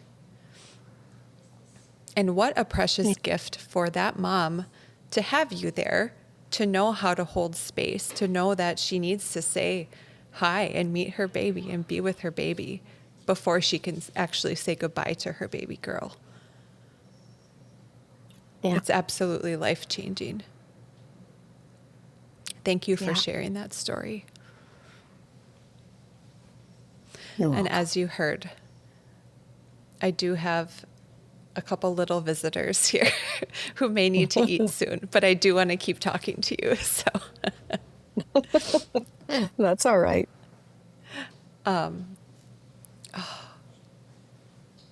And what a precious gift for that mom to have you there, to know how to hold space, to know that she needs to say hi and meet her baby and be with her baby before she can actually say goodbye to her baby girl. Yeah. It's absolutely life-changing. Thank you for sharing that story. And as you heard, I do have a couple little visitors here who may need to eat soon, but I do want to keep talking to you. So that's all right.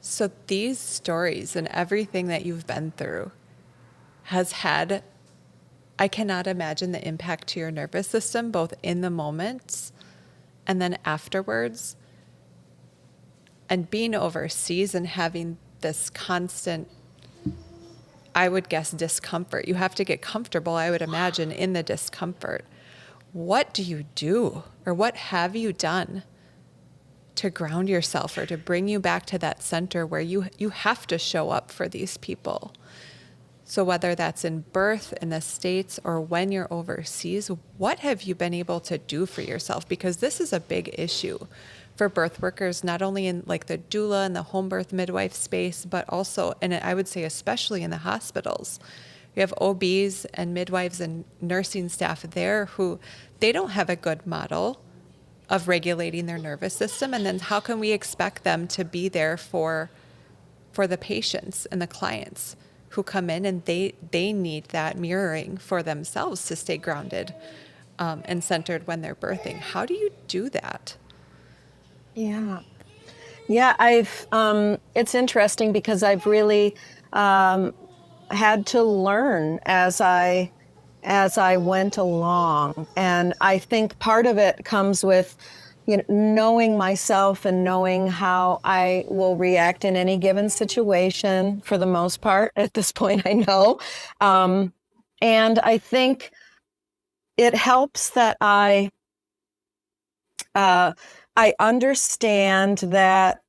So these stories and everything that you've been through has had, I cannot imagine the impact to your nervous system, both in the moments and then afterwards. And being overseas and having this constant, I would guess, discomfort. You have to get comfortable, I would imagine, in the discomfort. What do you do, or what have you done to ground yourself or to bring you back to that center where you have to show up for these people? So whether that's in birth in the States or when you're overseas, what have you been able to do for yourself? Because this is a big issue for birth workers, not only in like the doula and the home birth midwife space, but also, and I would say especially in the hospitals. You have OBs and midwives and nursing staff there who they don't have a good model of regulating their nervous system. And then how can we expect them to be there for the patients and the clients who come in, and they need that mirroring for themselves to stay grounded and centered when they're birthing? How do you do that? Yeah. Yeah, it's interesting because I've really um, had to learn as I went along. And I think part of it comes with, knowing myself and knowing how I will react in any given situation for the most part. At this point, I know. Um, and I think it helps that uh, I understand that,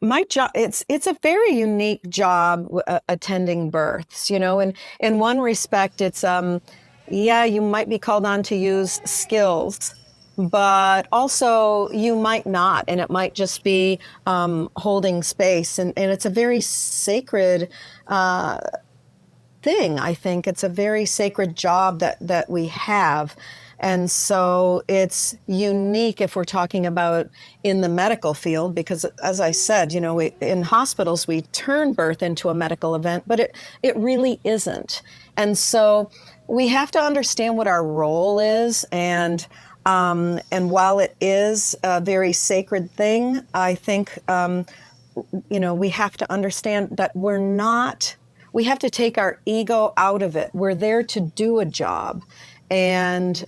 my job, it's a very unique job, attending births, and in one respect, yeah, you might be called on to use skills, but also you might not, and it might just be holding space, and it's a very sacred uh, thing. I think it's a very sacred job that we have. And so it's unique if we're talking about in the medical field, because as I said, in hospitals, we turn birth into a medical event, but it really isn't. And so we have to understand what our role is. And while it is a very sacred thing, I think, we have to understand that we have to take our ego out of it. We're there to do a job. And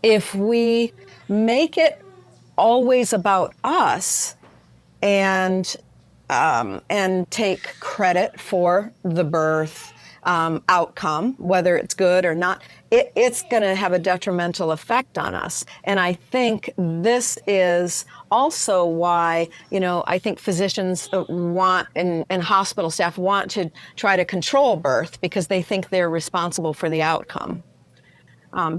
if we make it always about us and take credit for the birth outcome, whether it's good or not, it's going to have a detrimental effect on us. And I think this is also why, I think physicians want and hospital staff want to try to control birth because they think they're responsible for the outcome.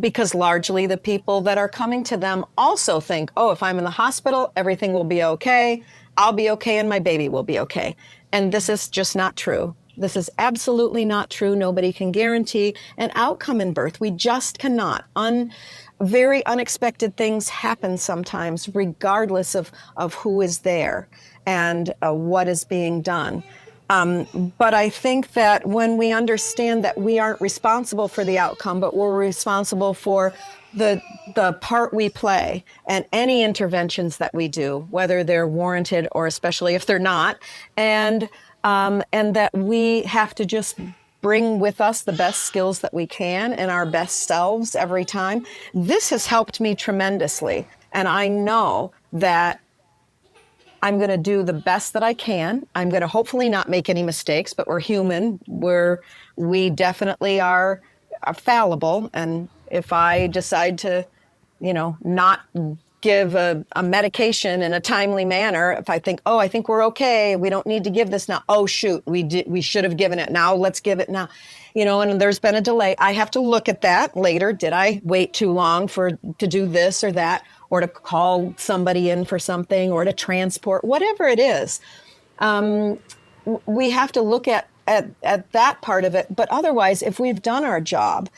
Because largely the people that are coming to them also think, oh, if I'm in the hospital, everything will be okay. I'll be okay and my baby will be okay. And this is just not true. This is absolutely not true. Nobody can guarantee an outcome in birth. We just cannot. Very unexpected things happen sometimes, regardless of who is there and what is being done. But I think that when we understand that we aren't responsible for the outcome, but we're responsible for the part we play and any interventions that we do, whether they're warranted or especially if they're not, and that we have to just bring with us the best skills that we can and our best selves every time. This has helped me tremendously. And I know that I'm going to do the best that I can. I'm going to hopefully not make any mistakes, but we're human. We definitely are fallible. And if I decide to, not give a medication in a timely manner, if I think, oh, I think we're okay, we don't need to give this now. Oh, shoot, we should have given it now. Let's give it now. And there's been a delay. I have to look at that later. Did I wait too long to do this or that, or to call somebody in for something, or to transport, whatever it is? We have to look at that part of it. But otherwise, if we've done our job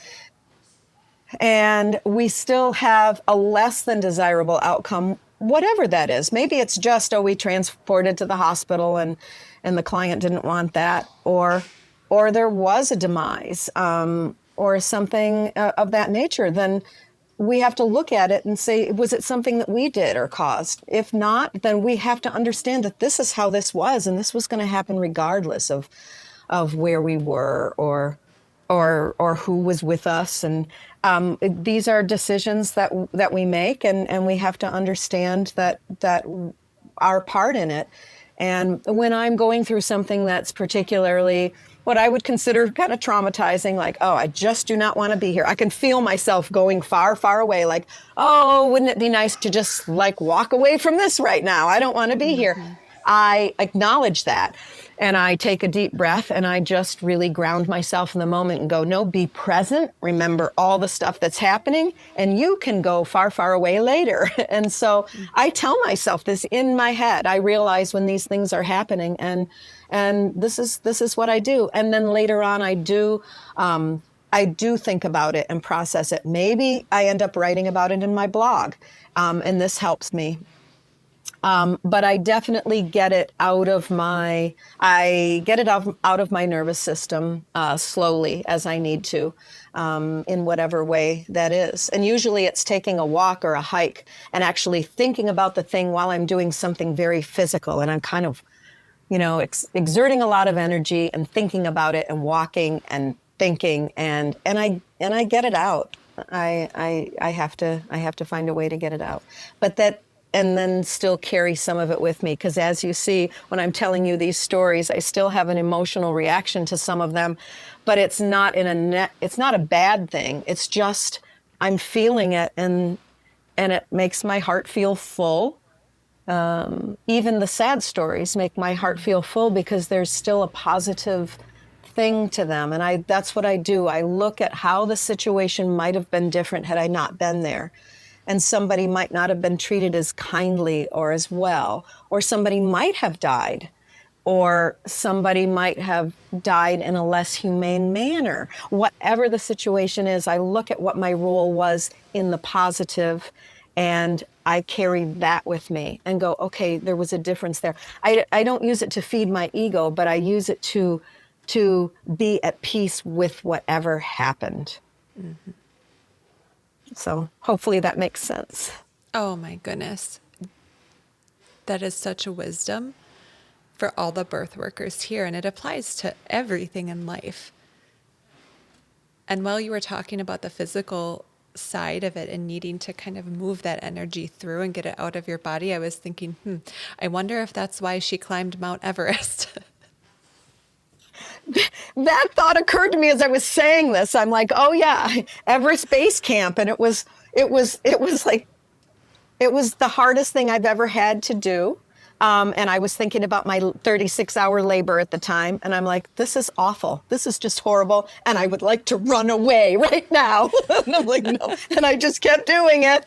and we still have a less than desirable outcome, whatever that is, maybe it's just, we transported to the hospital and the client didn't want that, or there was a demise, or something of that nature, then we have to look at it and say, was it something that we did or caused? If not, then we have to understand that this is how this was, and this was going to happen regardless of where we were or who was with us. And these are decisions that we make, and we have to understand that our part in it. And when I'm going through something that's particularly what I would consider kind of traumatizing, like, oh, I just do not want to be here. I can feel myself going far, far away, like, oh, wouldn't it be nice to just like walk away from this right now? I don't want to be here. I acknowledge that. And I take a deep breath and I just really ground myself in the moment and go, no, be present. Remember all the stuff that's happening, and you can go far, far away later. And so I tell myself this in my head. I realize when these things are happening, and this is what I do. And then later on, I do think about it and process it. Maybe I end up writing about it in my blog, and this helps me. But I definitely get it out of out of my nervous system slowly as I need to, in whatever way that is. And usually it's taking a walk or a hike and actually thinking about the thing while I'm doing something very physical. And I'm kind of, exerting a lot of energy and thinking about it and walking and thinking and I get it out. I have to find a way to get it out. But that, and then still carry some of it with me. Because as you see, when I'm telling you these stories, I still have an emotional reaction to some of them, but it's not it's not a bad thing. It's just, I'm feeling it and it makes my heart feel full. Even the sad stories make my heart feel full because there's still a positive thing to them. And that's what I do. I look at how the situation might have been different had I not been there. And somebody might not have been treated as kindly or as well, or somebody might have died, or somebody might have died in a less humane manner. Whatever the situation is, I look at what my role was in the positive, and I carry that with me and go, okay, there was a difference there. I don't use it to feed my ego, but I use it to be at peace with whatever happened. Mm-hmm. So hopefully that makes sense. Oh my goodness. That is such a wisdom for all the birth workers here, and it applies to everything in life. And while you were talking about the physical side of it and needing to kind of move that energy through and get it out of your body, I was thinking, I wonder if that's why she climbed Mount Everest. That thought occurred to me as I was saying this. I'm like, oh yeah, Everest Base Camp. And it was the hardest thing I've ever had to do. And I was thinking about my 36-hour labor at the time. And I'm like, this is awful. This is just horrible. And I would like to run away right now. And I'm like, no. And I just kept doing it.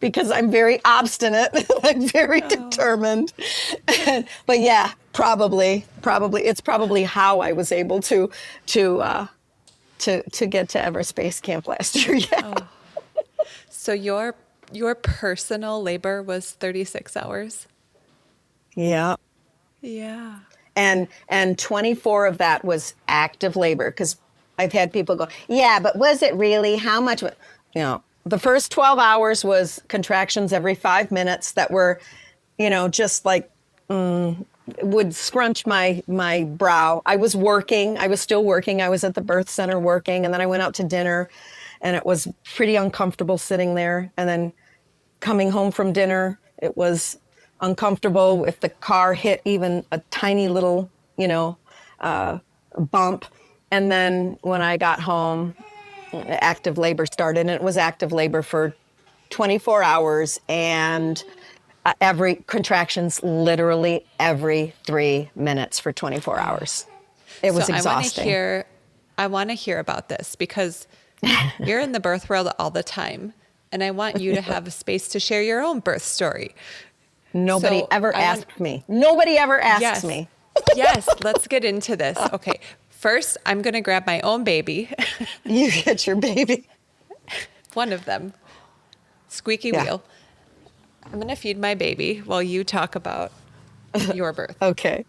Because I'm very obstinate. I'm very determined. But yeah, probably. It's probably how I was able to get to Everest Base Camp last year. Yeah. Oh. So your personal labor was 36 hours? Yeah. Yeah. And 24 of that was active labor, because I've had people go, yeah, but was it really? How much? The first 12 hours was contractions every 5 minutes that were, just like, would scrunch my brow. I was still working. I was at the birth center working, and then I went out to dinner, and it was pretty uncomfortable sitting there. And then coming home from dinner, it was uncomfortable if the car hit even a tiny little, bump. And then when I got home, active labor started, and it was active labor for 24 hours, and every contractions literally every 3 minutes for 24 hours. It was exhausting. I want to hear about this, because you're in the birth world all the time, and I want you to have a space to share your own birth story. Nobody ever asked me. Nobody ever asks yes. me. Yes, let's get into this. Okay, first, I'm going to grab my own baby. You get your baby. One of them. Squeaky wheel. I'm going to feed my baby while you talk about your birth. Okay.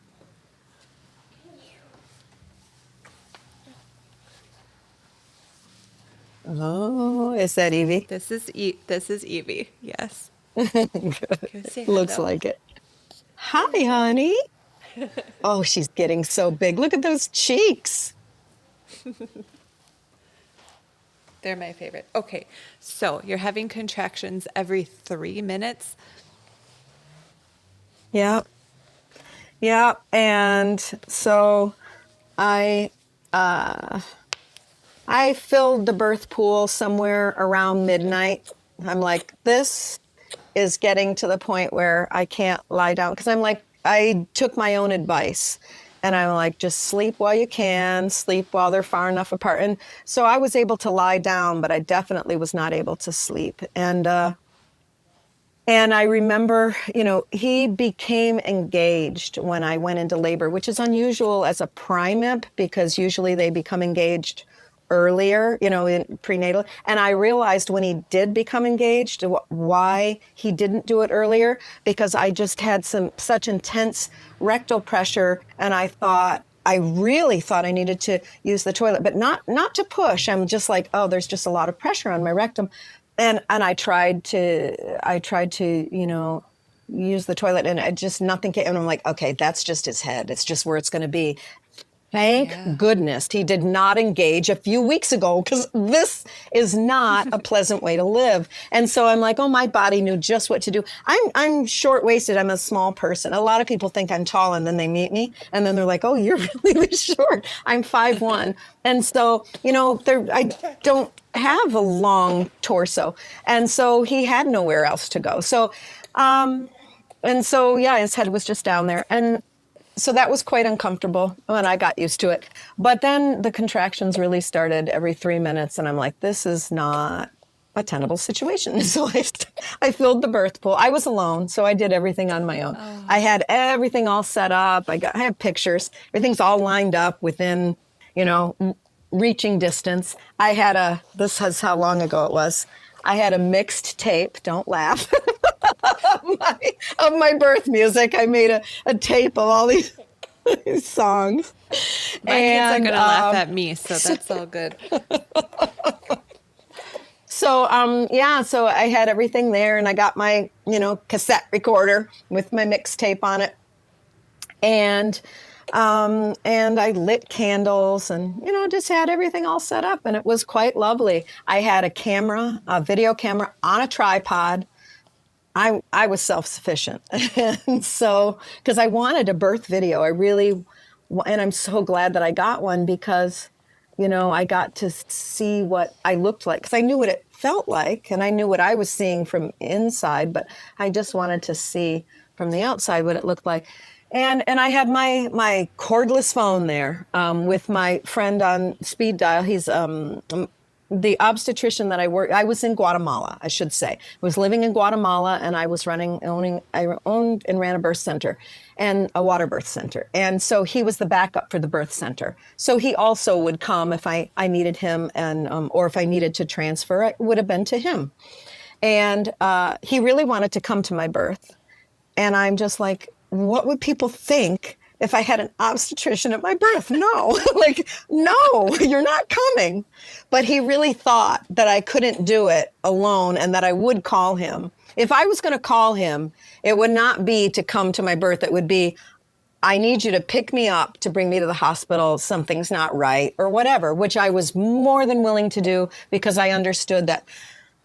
Oh, is that Evie? This is Evie. Yes. Looks like it. Hi, honey. Oh, she's getting so big. Look at those cheeks. They're my favorite. Okay, so you're having contractions every 3 minutes? Yep. Yep. And so I filled the birth pool somewhere around midnight. I'm like, this is getting to the point where I can't lie down, because I took my own advice, and I'm like, just sleep while you can, sleep while they're far enough apart. And so I was able to lie down, but I definitely was not able to sleep. And I remember, he became engaged when I went into labor, which is unusual as a primip, because usually they become engaged earlier, in prenatal. And I realized when he did become engaged, why he didn't do it earlier, because I just had such intense rectal pressure. And I really thought I needed to use the toilet, but not to push. I'm just like, oh, there's just a lot of pressure on my rectum. And I tried to, use the toilet, and nothing came. And I'm like, okay, that's just his head. It's just where it's going to be. Thank goodness he did not engage a few weeks ago, because this is not a pleasant way to live. And so I'm like, oh, my body knew just what to do. I'm short-waisted. I'm a small person. A lot of people think I'm tall, and then they meet me, and then they're like, oh, you're really short. I'm 5'1". And so, I don't have a long torso. And so he had nowhere else to go. So, his head was just down there. And so that was quite uncomfortable, and I got used to it. But then the contractions really started every 3 minutes, and I'm like, this is not a tenable situation. So I filled the birth pool. I was alone, so I did everything on my own. Oh. I had everything all set up. I have pictures. Everything's all lined up within, reaching distance. This is how long ago it was. I had a mixed tape, don't laugh, of my birth music. I made a tape of all these songs. My kids are going to laugh at me, so that's all good. So I had everything there, and I got my, cassette recorder with my mixtape on it. And I lit candles and, just had everything all set up, and it was quite lovely. I had a video camera on a tripod. I was self-sufficient. And so, because I wanted a birth video, and I'm so glad that I got one, because, I got to see what I looked like, because I knew what it felt like, and I knew what I was seeing from inside, but I just wanted to see from the outside what it looked like. And I had my cordless phone there with my friend on speed dial. He's the obstetrician that I was in Guatemala, I should say. I was living in Guatemala, and I was I owned and ran a birth center and a water birth center. And so he was the backup for the birth center. So he also would come if I needed him, and or if I needed to transfer, it would have been to him. And he really wanted to come to my birth. And I'm just like, what would people think if I had an obstetrician at my birth? No, no, you're not coming. But he really thought that I couldn't do it alone, and that I would call him. If I was going to call him, it would not be to come to my birth. It would be, I need you to pick me up to bring me to the hospital. Something's not right, or whatever, which I was more than willing to do, because I understood that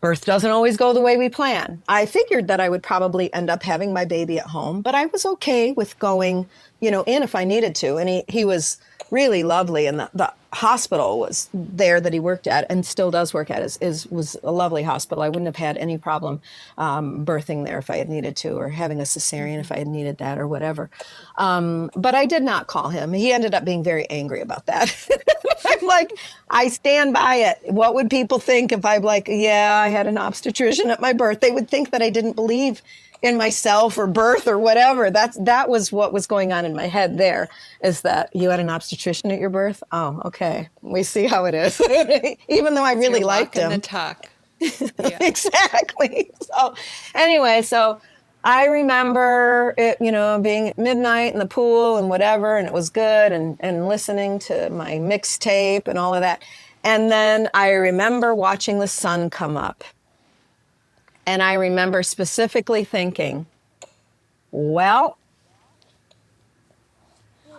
birth doesn't always go the way we plan. I figured that I would probably end up having my baby at home, but I was okay with going, in if I needed to. And he was really lovely, and the hospital was there that he worked at, and still does work at, was a lovely hospital. I wouldn't have had any problem birthing there if I had needed to, or having a cesarean if I had needed that, or whatever. But I did not call him. He ended up being very angry about that. I'm like, I stand by it. What would people think if I'm like, yeah, I had an obstetrician at my birth? They would think that I didn't believe in myself or birth or whatever. That was what was going on in my head there, is that you had an obstetrician at your birth? Oh, okay. We see how it is. Even though I really liked him. The talk. Yeah. Exactly. So anyway, I remember it, being at midnight in the pool and whatever, and it was good, and listening to my mixtape and all of that. And then I remember watching the sun come up. And I remember specifically thinking, well,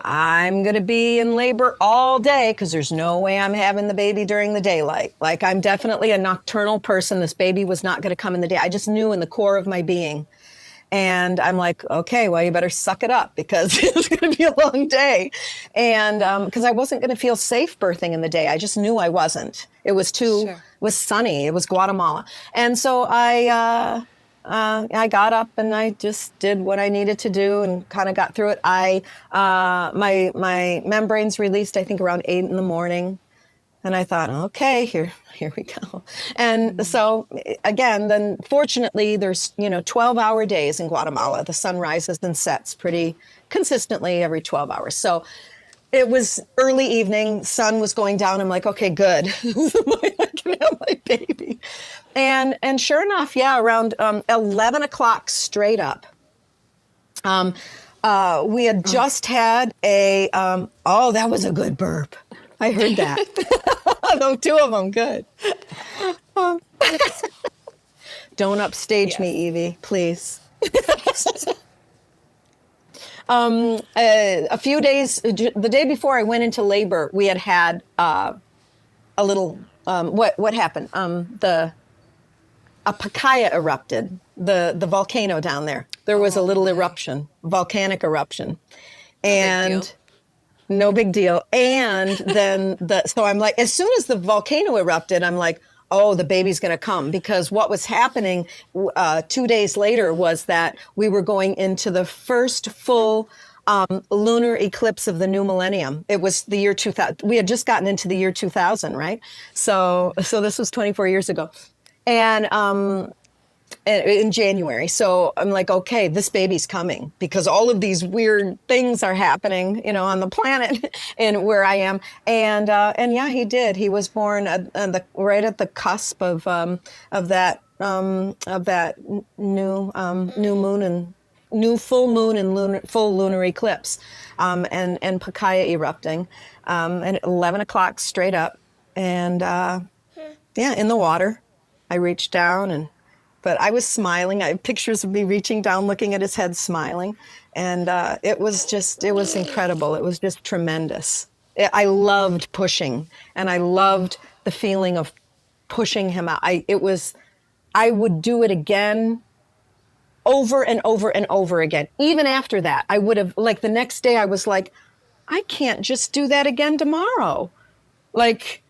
I'm going to be in labor all day, because there's no way I'm having the baby during the daylight. Like, I'm definitely a nocturnal person. This baby was not going to come in the day. I just knew in the core of my being. And I'm like, okay, well, you better suck it up, because it's going to be a long day. And because I wasn't going to feel safe birthing in the day. I just knew I wasn't. It was It was sunny. It was Guatemala. And so I got up, and I just did what I needed to do, and kind of got through it. My membranes released, I think, around 8 in the morning. And I thought, okay, here we go. And so again, then fortunately there's, 12-hour days in Guatemala. The sun rises and sets pretty consistently every 12 hours. So It was early evening, sun was going down. I'm like, okay, good. I can have my baby. And sure enough, yeah, around 11 o'clock straight up. We had just had oh, that was a good burp. I heard that. Those two of them, good. Um, don't upstage me, Evie, please. A few days, the day before I went into labor, we had a little, what happened? A Pacaya erupted, the volcano down there. There was a little eruption, volcanic eruption. And no big deal. And then so I'm like, as soon as the volcano erupted, I'm like, oh, the baby's going to come. Because what was happening 2 days later was that we were going into the first full lunar eclipse of the new millennium. It was the year 2000. We had just gotten into the year 2000, right? So this was 24 years ago. And in January. So I'm like, okay, this baby's coming because all of these weird things are happening, on the planet and where I am. And yeah, he did. He was born right at the cusp of that new moon and new full moon and full lunar eclipse, and Pacaya erupting, and 11 o'clock straight up. And yeah, in the water, I reached down but I was smiling. I have pictures of me reaching down, looking at his head, smiling. And it was incredible. It was just tremendous. I loved pushing, and I loved the feeling of pushing him out. I would do it again over and over and over again. Even after that, I would have, like the next day, I was like, I can't just do that again tomorrow. Like,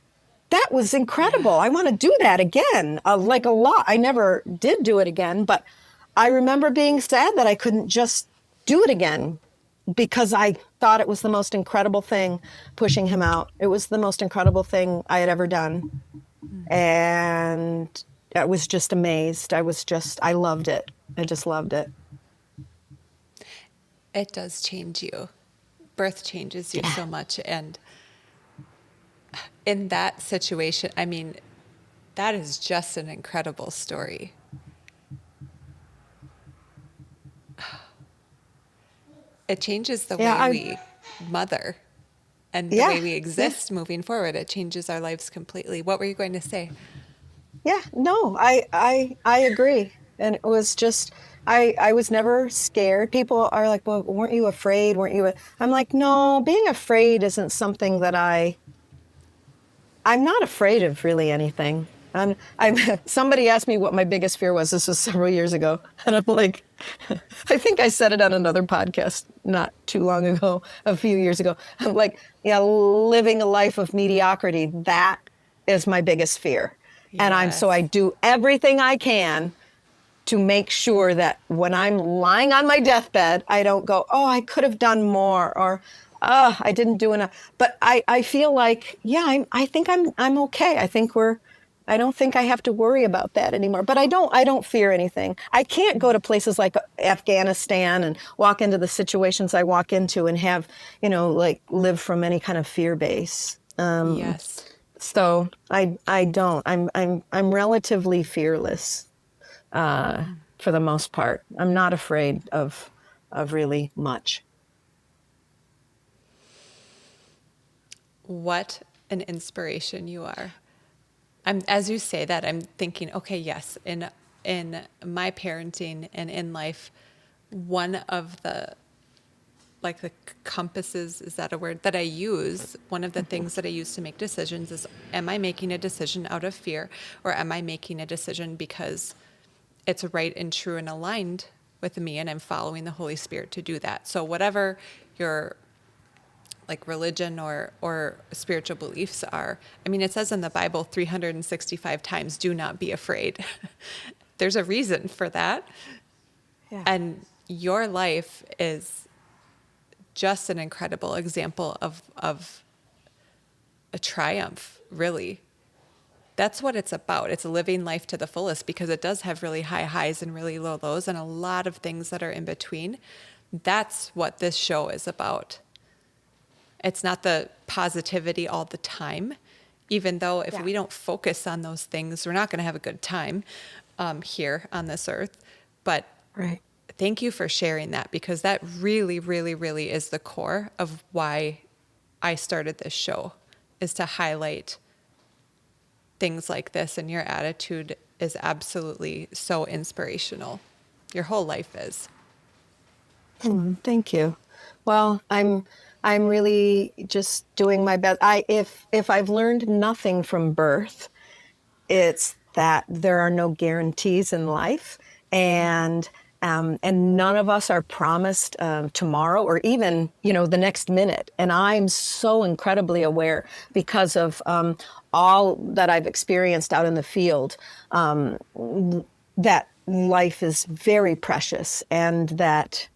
that was incredible. I want to do that again, like a lot. I never did do it again, but I remember being sad that I couldn't just do it again because I thought it was the most incredible thing, pushing him out. It was the most incredible thing I had ever done. And I was just amazed. I loved it. I just loved it. It does change you. Birth changes you so much. And in that situation, I mean, that is just an incredible story. It changes the way we mother and the way we exist moving forward. It changes our lives completely. What were you going to say? Yeah, no, I agree. And it was just, I was never scared. People are like, well, weren't you afraid? I'm like, no, being afraid isn't something that I'm not afraid of really anything. Somebody asked me what my biggest fear was. This was several years ago. And I'm like, I think I said it on another podcast not too long ago, a few years ago. I'm like, yeah, living a life of mediocrity, that is my biggest fear. Yes. And so I do everything I can to make sure that when I'm lying on my deathbed, I don't go, oh, I could have done more, or I didn't do enough. But I feel like, yeah, I think I'm okay. I don't think I have to worry about that anymore. But I don't fear anything. I can't go to places like Afghanistan and walk into the situations I walk into and have, like live from any kind of fear base. Yes. So I don't. I'm relatively fearless for the most part. I'm not afraid of really much. What an inspiration you are. As you say that, I'm thinking, okay, yes, in my parenting and in life, one of the compasses, is that a word, that I use, one of the things that I use to make decisions is, am I making a decision out of fear, or am I making a decision because it's right and true and aligned with me, and I'm following the Holy Spirit to do that? So whatever your religion or spiritual beliefs are. I mean, it says in the Bible 365 times, do not be afraid. There's a reason for that. Yeah. And your life is just an incredible example of a triumph, really. That's what it's about. It's living life to the fullest, because it does have really high highs and really low lows and a lot of things that are in between. That's what this show is about. It's not the positivity all the time, even though if we don't focus on those things, we're not going to have a good time here on this earth. But Right. thank you for sharing that, because that really, really, really is the core of why I started this show, is to highlight things like this. And your attitude is absolutely so inspirational. Your whole life is. Thank you. Well, I'm really just doing my best. If I've learned nothing from birth, it's that there are no guarantees in life, and none of us are promised tomorrow or even the next minute. And I'm so incredibly aware because of all that I've experienced out in the field, that life is very precious, and that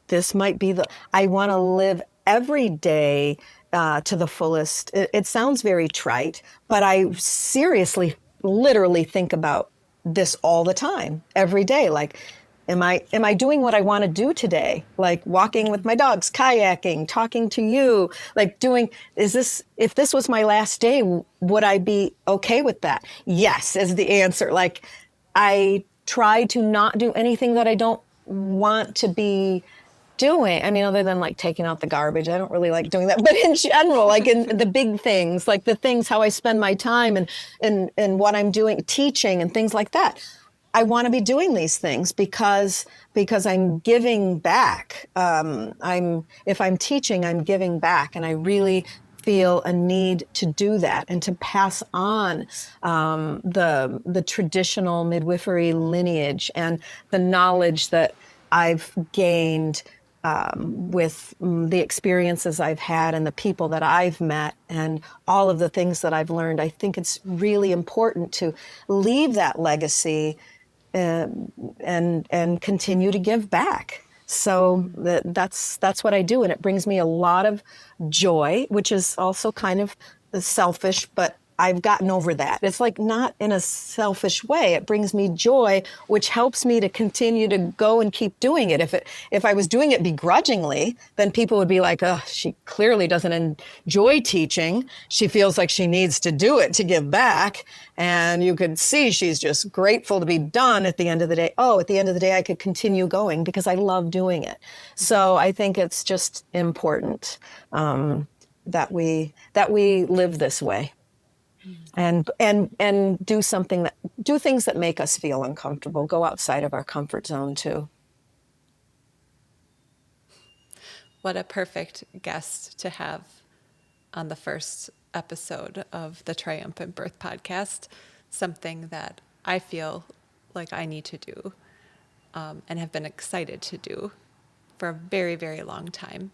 this might be I want to live every day to the fullest. It sounds very trite, but I seriously, literally think about this all the time, every day. Like, am I doing what I want to do today? Like walking with my dogs, kayaking, talking to you, like if this was my last day, would I be okay with that? Yes, is the answer. Like, I try to not do anything that I don't want to be doing. I mean, other than like taking out the garbage, I don't really like doing that. But in general, like in the big things, like the things, how I spend my time and what I'm doing, teaching and things like that. I want to be doing these things because I'm giving back. If I'm teaching, I'm giving back, and I really feel a need to do that and to pass on the traditional midwifery lineage and the knowledge that I've gained with the experiences I've had and the people that I've met and all of the things that I've learned. I think it's really important to leave that legacy and continue to give back. So that's what I do, and it brings me a lot of joy, which is also kind of selfish, but I've gotten over that. It's like not in a selfish way. It brings me joy, which helps me to continue to go and keep doing it. If I was doing it begrudgingly, then people would be like, oh, she clearly doesn't enjoy teaching. She feels like she needs to do it to give back. And you could see she's just grateful to be done at the end of the day. Oh, at the end of the day, I could continue going because I love doing it. So I think it's just important that we live this way. And do things that make us feel uncomfortable. Go outside of our comfort zone too. What a perfect guest to have on the first episode of the Triumphant Birth podcast. Something that I feel like I need to do and have been excited to do for a very, very long time.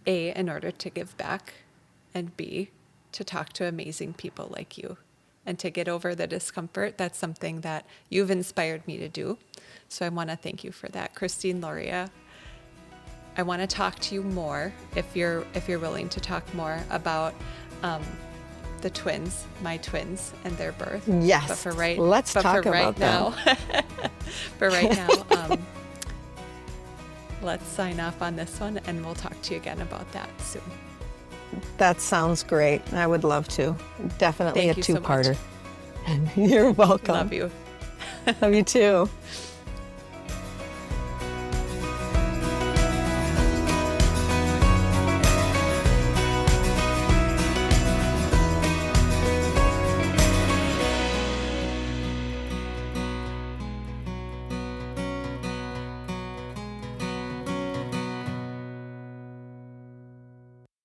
A, in order to give back, and B, to talk to amazing people like you and to get over the discomfort. That's something that you've inspired me to do. So I want to thank you for that, Kristine Lauria. I want to talk to you more if you're willing to talk more about the twins, my twins, and their birth. Yes. But for right, let's talk about now, for right now, let's sign off on this one, and we'll talk to you again about that soon. That sounds great. I would love to. Definitely Thank a you so two-parter. much. You're welcome. Love you. Love you too.